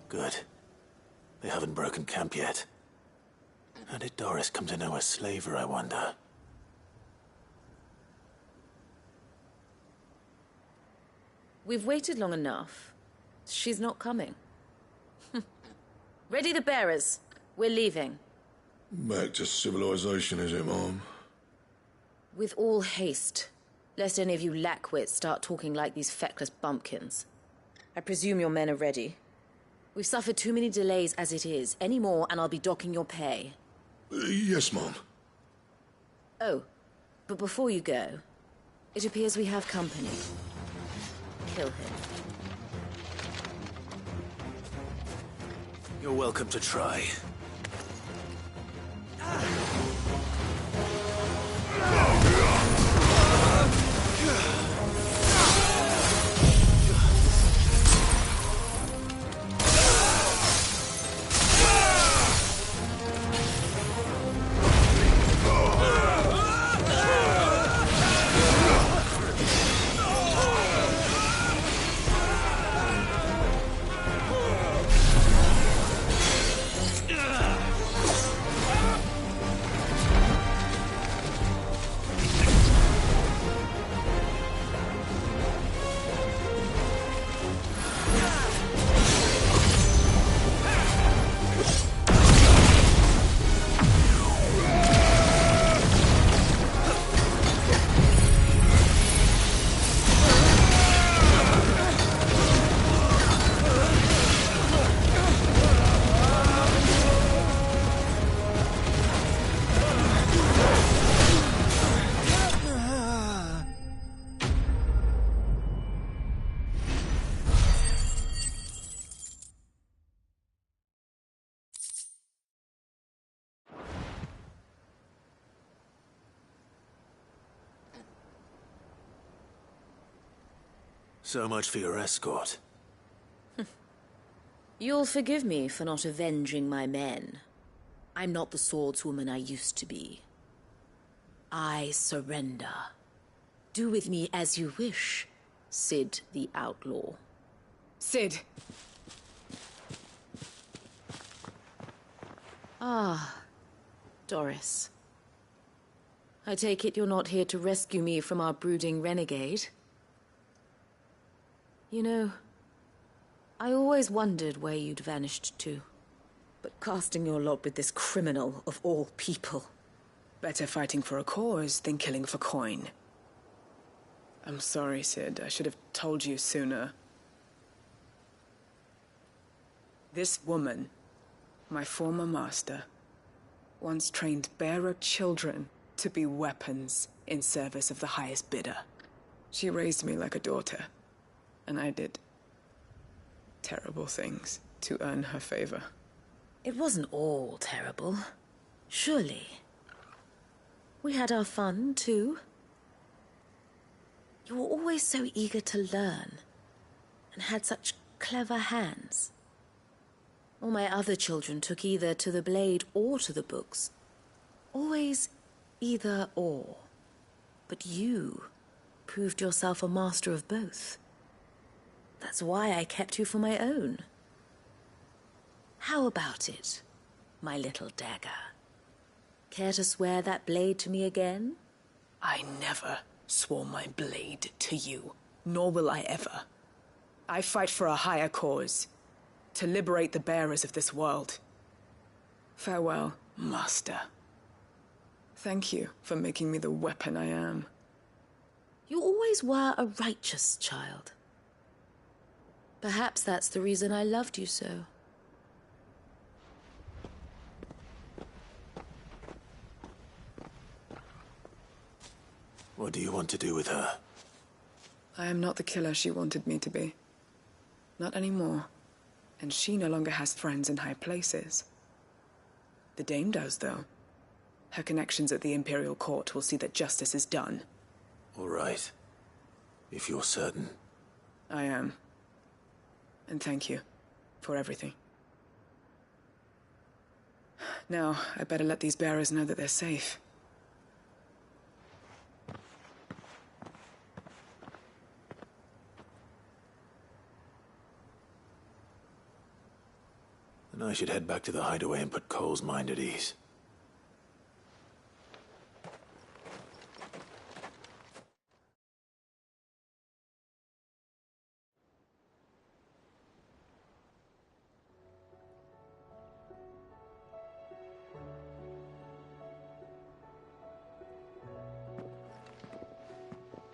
B: Good. They haven't broken camp yet. How did Doris come to know a slaver, I wonder?
F: We've waited long enough. She's not coming. Ready the bearers. We're leaving.
L: Back to civilization, is it, Mom?
F: With all haste, lest any of you lackwits start talking like these feckless bumpkins. I presume your men are ready. We've suffered too many delays as it is. Any more and I'll be docking your pay.
L: Yes, Mom.
F: Oh, but before you go, it appears we have company. Kill him.
B: You're welcome to try. So much for your escort.
F: You'll forgive me for not avenging my men. I'm not the swordswoman I used to be. I surrender. Do with me as you wish, Cid the Outlaw.
H: Cid!
F: Ah, Doris. I take it you're not here to rescue me from our brooding renegade? You know, I always wondered where you'd vanished to. But casting your lot with this criminal of all people...
H: Better fighting for a cause than killing for coin. I'm sorry, Cid. I should have told you sooner. This woman, my former master, once trained bearer children to be weapons in service of the highest bidder. She raised me like a daughter, and I did terrible things to earn her favor.
F: It wasn't all terrible, surely. We had our fun, too. You were always so eager to learn, and had such clever hands. All my other children took either to the blade or to the books. Always either or. But you proved yourself a master of both. That's why I kept you for my own. How about it, my little dagger? Care to swear that blade to me again?
H: I never swore my blade to you, nor will I ever. I fight for a higher cause, to liberate the bearers of this world. Farewell, Master. Thank you for making me the weapon I am.
F: You always were a righteous child. Perhaps that's the reason I loved you so.
B: What do you want to do with her?
H: I am not the killer she wanted me to be. Not anymore. And she no longer has friends in high places. The Dame does, though. Her connections at the Imperial Court will see that justice is done.
B: All right. If you're certain.
H: I am. And thank you for everything. Now, I better let these bearers know that they're safe.
B: Then I should head back to the hideaway and put Cole's mind at ease.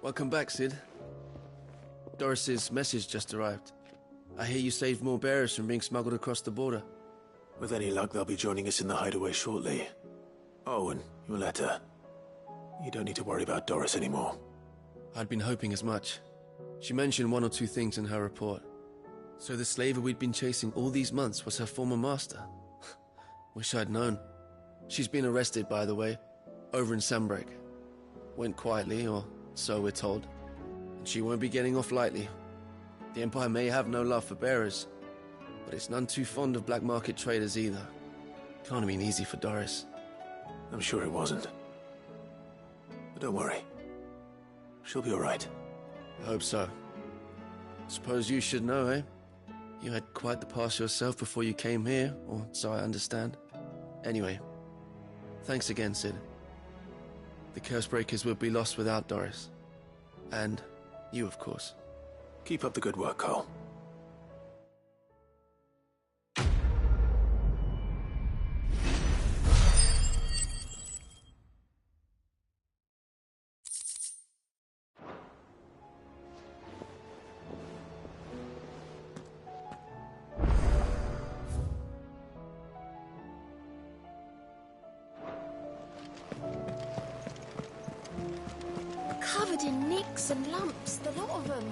G: Welcome back, Cid. Doris's message just arrived. I hear you saved more bearers from being smuggled across the border.
B: With any luck, they'll be joining us in the hideaway shortly. Oh, and your letter. You don't need to worry about Doris anymore.
G: I'd been hoping as much. She mentioned one or two things in her report. So the slaver we'd been chasing all these months was her former master. Wish I'd known. She's been arrested, by the way, over in Sanbreak. Went quietly, or so we're told. And she won't be getting off lightly. The Empire may have no love for bearers, but it's none too fond of black market traders either. Can't have been easy for Doris.
B: I'm sure it wasn't. But don't worry. She'll be all right.
G: I hope so. Suppose you should know, eh? You had quite the past yourself before you came here, or so I understand. Anyway, thanks again, Cid. The Cursebreakers would be lost without Doris. And you, of course.
B: Keep up the good work, Cole.
E: Covered in nicks and lumps, the lot of them.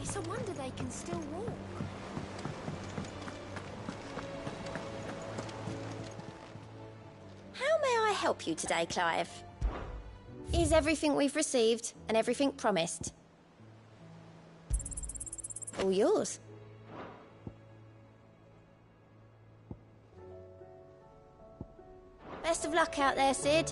E: It's a wonder they can still walk.
Q: How may I help you today, Clive? Is everything we've received and everything promised? All yours. Best of luck out there, Sid.